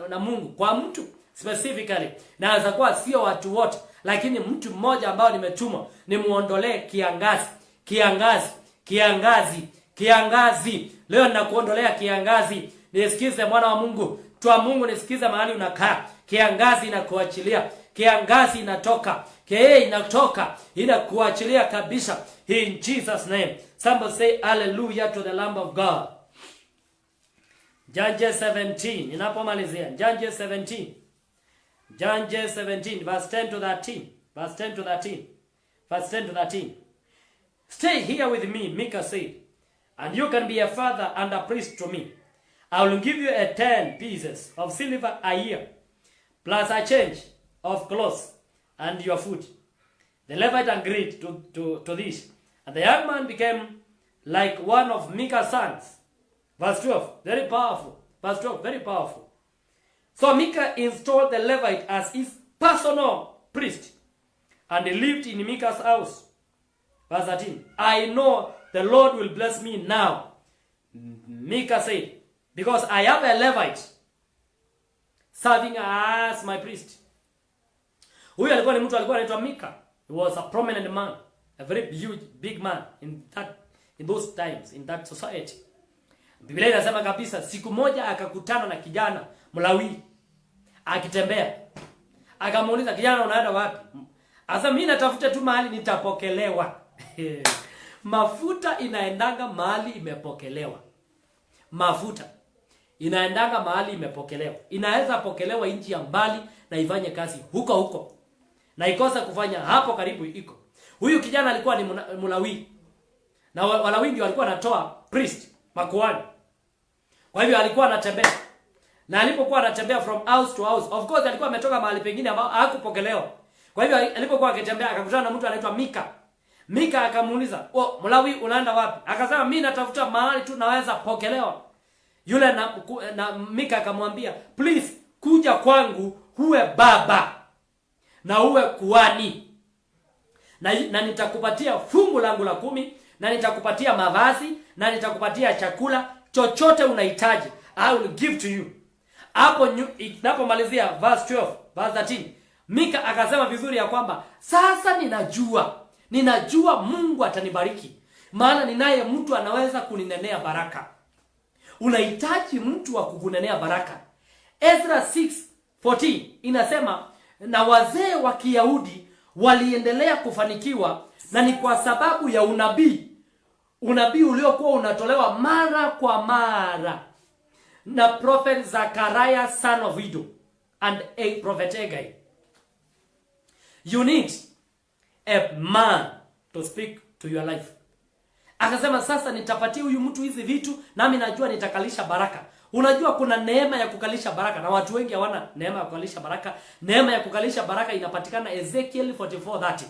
na Mungu kwa mtu specifically. Naweza kuwa sio watu wote, lakini mtu mmoja ambao nimetumwa nimuondolee kiangazi. Kiangazi, kiangazi, kiangazi. Leo ninakuondolea kiangazi. Nisikize mwana wa Mungu. Tua Mungu, nisikize mahali unakaa. Kiangazi inakuachilia. Kiangazi inatoka. Inatoka. Inakuachilia kabisa. In Jesus name. Somebody say hallelujah to the Lamb of God. Judges 17. Ninapomalizia. Judges 17. Judges 17 verse 10 to 13. Verse 10 to 13. Verse 10 to 13. Stay here with me, Micah said, and you can be a father and a priest to me. I will give you 10 pieces of silver a year, plus a change of clothes and your food. The Levite agreed to this. And the young man became like one of Micah's sons. Verse 12, very powerful. Verse 12, very powerful. So Micah installed the Levite as his personal priest, and he lived in Micah's house. Verse 13, I know the Lord will bless me now, Micah said, because I have a Levite serving as my priest. Huyu alikuwa ni mtu alikuwa anaitwa Micah. He was a prominent man, a very huge, big man in those times, in that society. Biblia inasema kabisa siku moja akakutana na kijana Mlawi akitembea. Akamuuliza, kijana unaenda wapi? Asa mimi natafuta tu mahali nitapokelewa. Mafuta inaendanga mahali imepokelewa. Mafuta inaendanga mahali imepokelewa. Inaweza pokelewa nchi ya mbali na ifanye kazi huko. Na ikosa kufanya hapo karibu iko. Huyu kijana alikuwa ni Mlawi. Na Walawi ndio walikuwa wanatoa priest, makuhani. Kwa hivyo alikuwa anatembea. Na alipokuwa anatembea from house to house, of course alikuwa ametoka mahali pengine ambao hakupokelewa. Kwa hivyo alipokuwa akitembea akakutana na mtu anaitwa Micah. Micah akamuuliza, "Oh, Mlawi unaenda wapi?" Akasema, "Mimi natafuta mahali tu naweza pokelewa." Yule na Micah akamwambia, "Please kuja kwangu uwe baba na uwe kuhani." na nitakupatia fungu langu la 10, na nitakupatia mavazi, na nitakupatia chakula, chochote unahitaji I will give to you. Hapo inapomalizia verse 12, verse 13, Mika akasema vizuri ya kwamba sasa ninajua Mungu atanibariki, maana ninaye mtu anaweza kuninenea baraka. Unahitaji mtu wa kukunenea baraka. Ezra 6:14 inasema, na wazee wa Kiyahudi waliendelea kufanikiwa, na ni kwa sababu ya unabii uliokuwa unatolewa mara kwa mara na prophet Zachariah son of Iddo and a prophet Haggai. You need a man to speak to your life. Akasema sasa nitapatia huyu mtu hizi vitu, nami najua nitakalisha baraka. Unajua kuna neema ya kukalisha baraka, na watu wengi hawana neema ya kukalisha baraka. Neema ya kukalisha baraka inapatikana Ezekiel 44:30.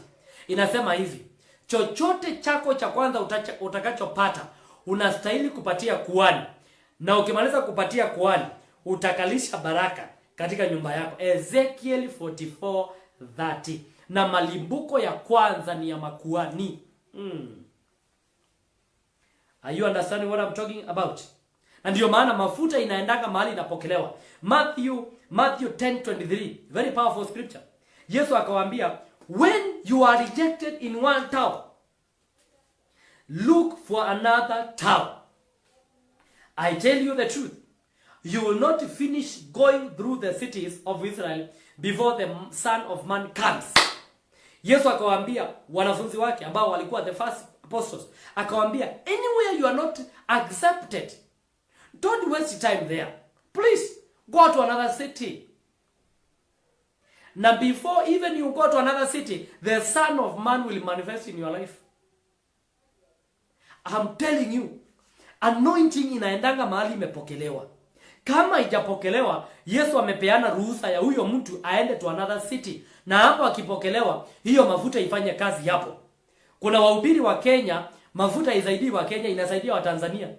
Inasema hivi, chochote chako cha kwanza utakachopata unastahili kupatia kuhani, na ukimaliza kupatia kuhani utakalisha baraka katika nyumba yako. Ezekiel 44:30. Na malimbuko ya kwanza ni ya makuhani. Are you understanding what I'm talking about? Na ndio maana mafuta inaendanga mahali inapokelewa. Matthew 10:23, very powerful scripture. Yesu akawaambia, when you are rejected in one town, look for another town. I tell you the truth, you will not finish going through the cities of Israel before the Son of Man comes. Yesu akawaambia wanafunzi wake ambao walikuwa the first apostles, akawaambia, anywhere you are not accepted, don't waste time there. Please go to another city. Now before even you go to another city, the Son of Man will manifest in your life. I'm telling you, anointing inaendanga mahali imepokelewa. Kama haijapokelewa, Yesu amepeana ruhusa ya huyo mtu aende to another city, na hapo akipokelewa hiyo mafuta ifanye kazi hapo. Kuna wahubiri wa Kenya, mafuta izaidii wa Kenya, inasaidia wa Tanzania.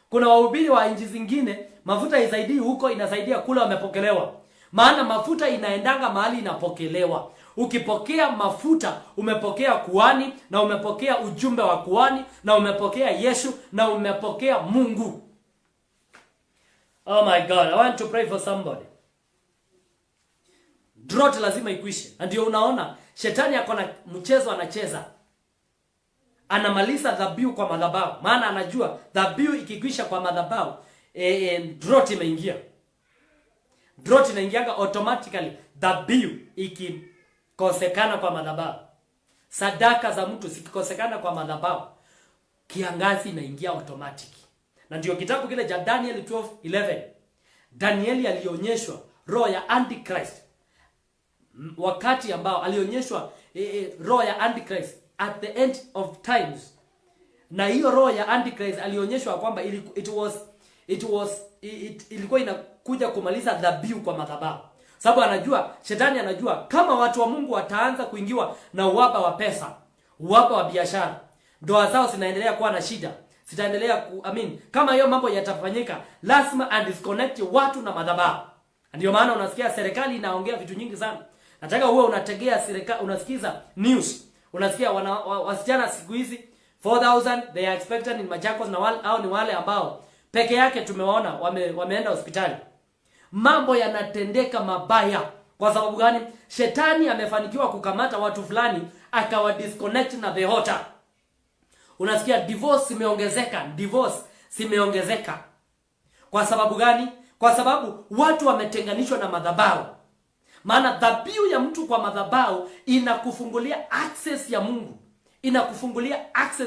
Kuna wahubiri wa nchi zingine, mafuta izaidii huko, inasaidia kula wamepokelewa. Maana mafuta inaendanga mahali inapokelewa. Ukipokea mafuta, umepokea kuhani, na umepokea ujumbe wa kuhani, na umepokea Yesu, na umepokea Mungu. Oh my God, I want to pray for somebody. Drought lazima ikwishe. Na ndio unaona shetani yako na mchezo anacheza. Anamaliza dhabihu kwa madhabahu. Maana anajua dhabihu ikikwisha kwa madhabahu, drought imeingia. Drought inaingianga automatically dhabihu ikikosekana kwa madhabahu. Sadaka za mtu zikikosekana kwa madhabahu, kiangazi inaingia automatic. Na ndio kitabu kile cha Daniel 12:11. Danieli alionyeshwa roho ya Antichrist. Wakati ambao alionyeshwa roho ya Antichrist at the end of times. Na hiyo roho ya Antichrist alionyeshwa kwamba ilikuwa inakuja kumaliza dhabihu kwa madhabahu. Sababu anajua, shetani anajua kama watu wa Mungu wataanza kuingiwa na uhaba wa pesa, uhaba wa biashara, ndoa zao zinaendelea kuwa na shida, zitaendelea kama hiyo mambo yatafanyika, lazima andisconnect watu na madhabahu. Ndio maana unasikia serikali inaongea vitu nyingi sana. Nataka uwe unategea serikali, unasikiza news. Unasikia wasichana siku hizi 4,000 they are expected in Machakos, na au ni wale ambao peke yake tumewaona wameenda hospitali. Mambo yanatendeka mabaya. Kwa sababu gani? Shetani amefanikiwa kukamata watu fulani akawa disconnect na the altar. Unasikia divorce imeongezeka. Kwa sababu gani? Kwa sababu watu wametenganishwa na madhabahu. Maana dhabihu ya mtu kwa madhabahu inakufungulia access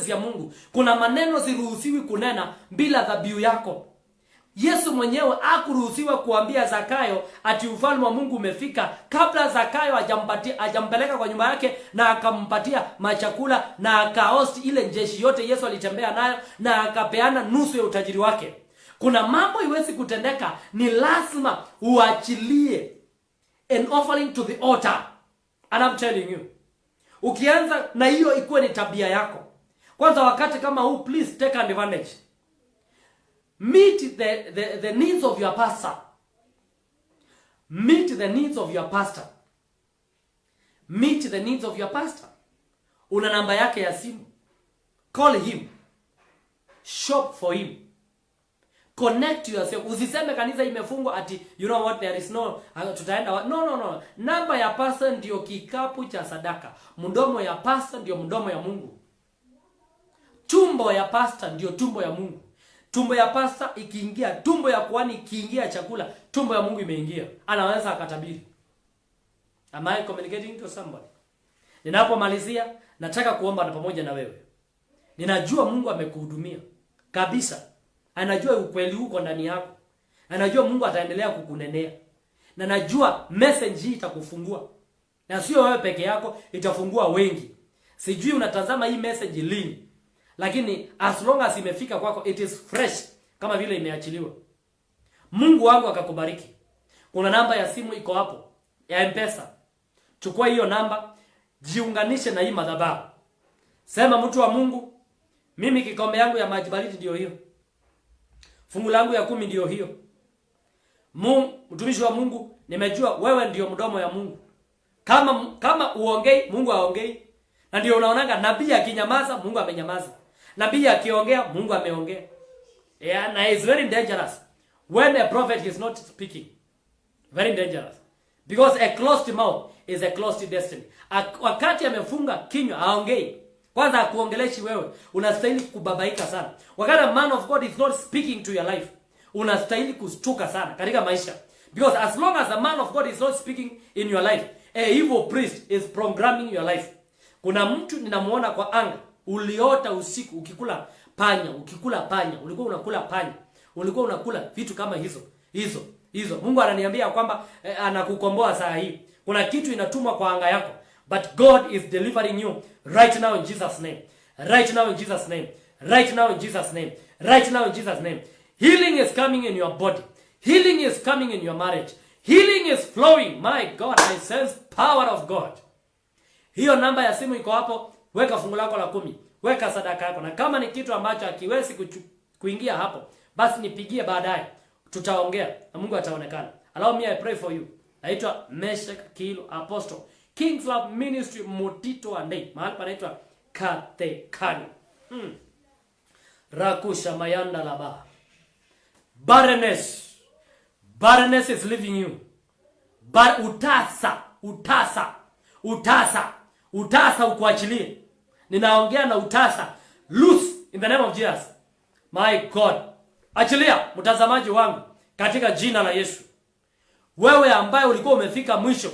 ya Mungu. Kuna maneno ziruhusiwi kunena bila dhabihu yako. Yesu mwenyewe hakuruhusiwa kuambia Zakayo ati ufalme wa Mungu umefika kabla Zakayo hajampeleka kwa nyumba yake na akampatia machakula na akahost ile njeshi yote Yesu alitembea nayo na akapeana nusu ya utajiri wake. Kuna mambo iwezi kutendeka, ni lazima uachilie an offering to the altar. And I'm telling you, ukianza na hiyo ikuwe ni tabia yako. Kwanza wakati kama huu, please take advantage. Meet the needs of your pastor. Una namba yake ya simu. Call him. Shop for him. Connect yourself. Usiseme kanisa imefungwa ati you know what, there is no tutaenda. No. Namba ya pastor ndio kikapu cha sadaka. Mdomo ya pastor ndio mdomo ya Mungu. Tumbo ya pastor ndio tumbo ya Mungu. Tumbo ya pastor ikiingia, tumbo ya kuhani ikiingia chakula, tumbo ya Mungu imeingia. Anaweza akatabiri. Am I communicating to somebody? Ninapomalizia nataka kuomba na pamoja na wewe. Ninajua Mungu amekuhudumia kabisa. Anajua ukweli uko ndani yako. Anajua Mungu ataendelea kukunenea. Na najua message hii itakufungua. Na sio wewe peke yako, itafungua wengi. Sijui unatazama hii message lini. Lakini as long as imefika kwako, it is fresh kama vile imeachiliwa. Mungu wangu akakubariki. Kuna namba ya simu iko hapo ya M-Pesa. Chukua hiyo namba, jiunganishe na hii madhabahu. Sema, mtu wa Mungu, mimi kikombe yangu ya maji baridi ndio hiyo. Fungu langu ya 10 ndio hiyo. Mtumishi wa Mungu, nimejua wewe ndio mdomo ya Mungu. Kama uongei, Mungu aongei. Na ndio unaonanga nabii akinyamaza, Mungu amenyamaza. Nabii akiongea, Mungu ameongea. Yeah, na it's very dangerous when a prophet is not speaking. Very dangerous. Because a closed mouth is a closed destiny. Wakati amefunga kinywa aongei, kwanza akuongeleshi wewe, unastahili kubabaika sana. Wakati a man of God is not speaking to your life, unastahili kustuka sana katika maisha. Because as long as a man of God is not speaking in your life, a evil priest is programming your life. Kuna mtu ninamuona kwa anga, uliota usiku ukikula panya, ulikuwa unakula panya, ulikuwa unakula vitu kama hizo. Mungu ananiambia kwamba anakukomboa saa hii. Kuna kitu inatumwa kwa anga yako, but God is delivering you right now in Jesus name. Right now in Jesus name. Right now in Jesus name. Right now in Jesus name. Healing is coming in your body. Healing is coming in your marriage. Healing is flowing. My God, I sense power of God. Hiyo namba ya simu iko hapo. Weka fungu lako la 10. Weka sadaka yako. Na kama ni kitu ambacho hakiwezi kuingia hapo, basi nipigie baadaye. Tutaongea na Mungu ataonekana. Allow me I pray for you. Naitwa Meshek Kilo Apostle. King's Love Ministry Mutito Andei. Mahali panaitwa Katekani. Rakusha mayanda laba. Barrenness is leaving you. Utasa ukuachilie. Ninaongea na utasa. Loose in the name of Jesus. My God. Achilia mtazamaji wangu katika jina la Yesu. Wewe ambaye ulikuwa umefika mwisho,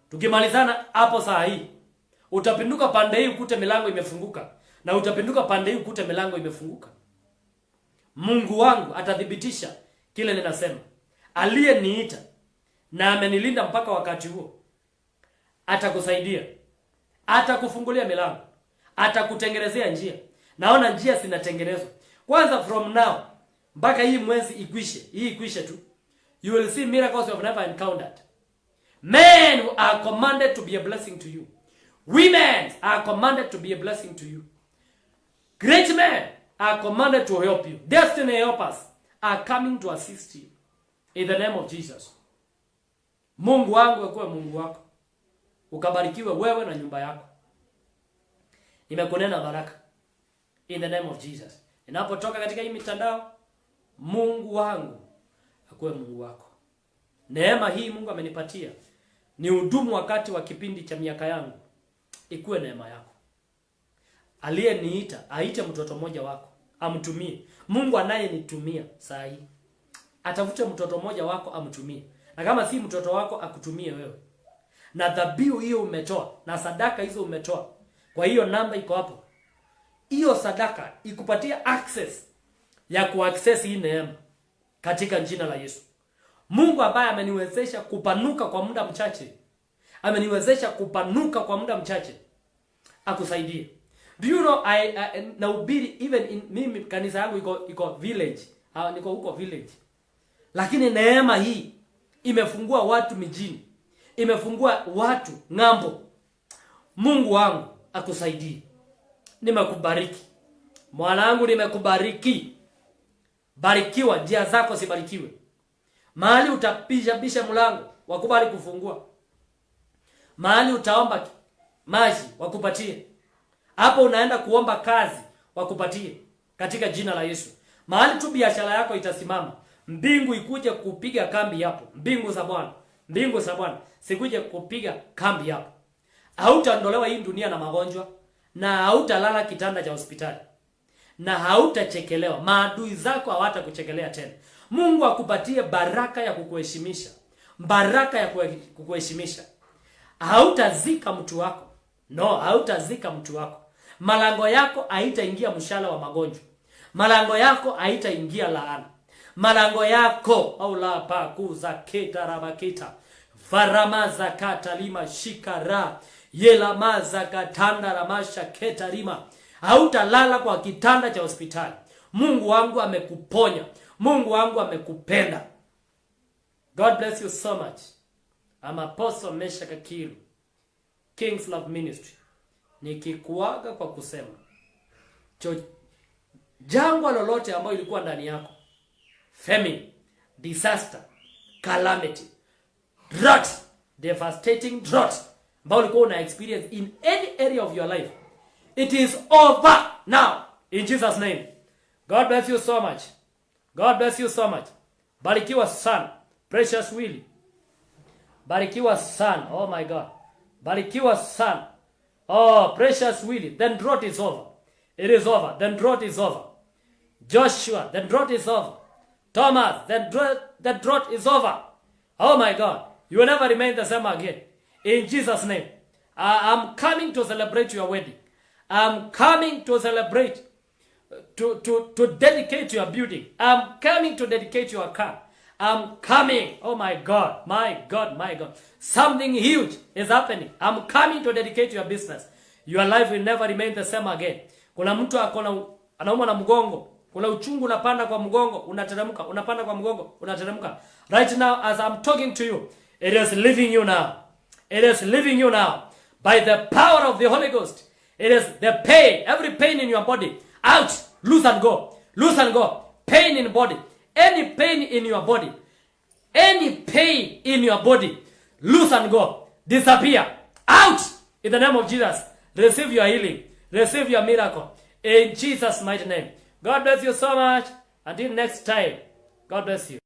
tukimalizana hapo saa hii, utapinduka pande hii ukute milango imefunguka, na utapinduka pande hii ukute milango imefunguka. Mungu wangu atathibitisha kile ninasema. Aliyeniita na amenilinda mpaka wakati huo, atakusaidia. Atakufungulia milango. Atakutengenezea njia. Naona njia zinatengenezwa. Kwanza from now mpaka hii mwezi ikwishe tu. You will see miracles you have never encountered. Men are commanded to be a blessing to you. Women are commanded to be a blessing to you. Great men are commanded to help you. Destiny helpers are coming to assist you. In the name of Jesus. Mungu wangu akuwe Mungu wako. Ukabarikiwe wewe na nyumba yako. Nimekunena baraka. In the name of Jesus. Ninapotoka katika hii mitandao, Mungu wangu akuwe Mungu wako. Neema hii Mungu amenipatia ni hudumu wakati wa kipindi cha miaka yangu. Ikuwe neema yako. Aliyeniita aite mtoto mmoja wako, amtumie. Mungu anayenitumia saa hii, atafute mtoto mmoja wako amtumie. Na kama si mtoto wako, akutumie wewe. Na dhabihu hiyo umetoa, na sadaka hizo umetoa, kwa hiyo namba iko hapo. Hiyo sadaka ikupatia access ya kuaccess hii neema katika jina la Yesu. Mungu ambaye ameniwezesha kupanuka kwa muda mchache, akusaidie. Do you know nahubiri even in mimi kanisa yangu iko village. Niko huko village. Lakini neema hii imefungua watu mijini. Imefungua watu ng'ambo. Mungu wangu akusaidie. Nimekubariki. Mwanangu, nimekubariki. Barikiwa, njia zako zibarikiwe. Mahali utapisha mlango, wakubali kufungua. Mahali utaomba maji wakupatie. Hapo unaenda kuomba kazi wakupatie katika jina la Yesu. Mahali tu biashara yako itasimama, mbingu ikuje kupiga kambi hapo. Mbingu za Bwana sikuje kupiga kambi hapo. Hautaondolewa hii dunia na magonjwa, na hautalala kitanda cha hospitali, na hautachekelewa. Maadui zako hawatakuchekelea tena. Mungu akupatie baraka ya kukuheshimisha, baraka ya kukuheshimisha. Hautazika mtu wako. No, hautazika mtu wako. Malango yako haitaingia mshala wa magonjwa. Malango yako haitaingia laana. Malango yako au la pa kuza keta rabakita. Faramaza katalima shikara. Yela maza katanda ramasha ketarima. Hautalala kwa kitanda cha hospitali. Mungu wangu amekuponya. Mungu wangu amekupenda. God bless you so much. I'm Apostle Meshach Akilu, King's Love Ministry. Nikikuaga kwa kusema jangwa lolote ambayo ilikuwa ndani yako, famine, disaster, calamity, drought, devastating drought, ambayo ulikuwa una experience in any area of your life, it is over now in Jesus name. God bless you so much. God bless you so much. Barikiwa sana, Precious Willie. Barikiwa sana. Oh my God. Barikiwa sana. Oh, Precious Willie. Then drought is over. It is over. Then drought is over. Joshua. Then drought is over. Thomas. Then drought is over. Oh my God. You will never remain the same again. In Jesus' name. I'm coming to celebrate your wedding. I'm coming to celebrate. To dedicate your building. I'm coming to dedicate your car. I'm coming. Oh my God. My God. My God. Something huge is happening. I'm coming to dedicate your business. Your life will never remain the same again. Kuna mtu anaumwa na mgongo. Kuna uchungu unapanda kwa mgongo, unateremka, unapanda kwa mgongo, unateremka. Right now as I'm talking to you, it is leaving you now. It is leaving you now. By the power of the Holy Ghost. It is the pain, every pain in your body. Out. Loose and go. Loose and go. Pain in body. Any pain in your body. Any pain in your body. Loose and go. Disappear. Out. In the name of Jesus. Receive your healing. Receive your miracle. In Jesus' mighty name. God bless you so much. Until next time. God bless you.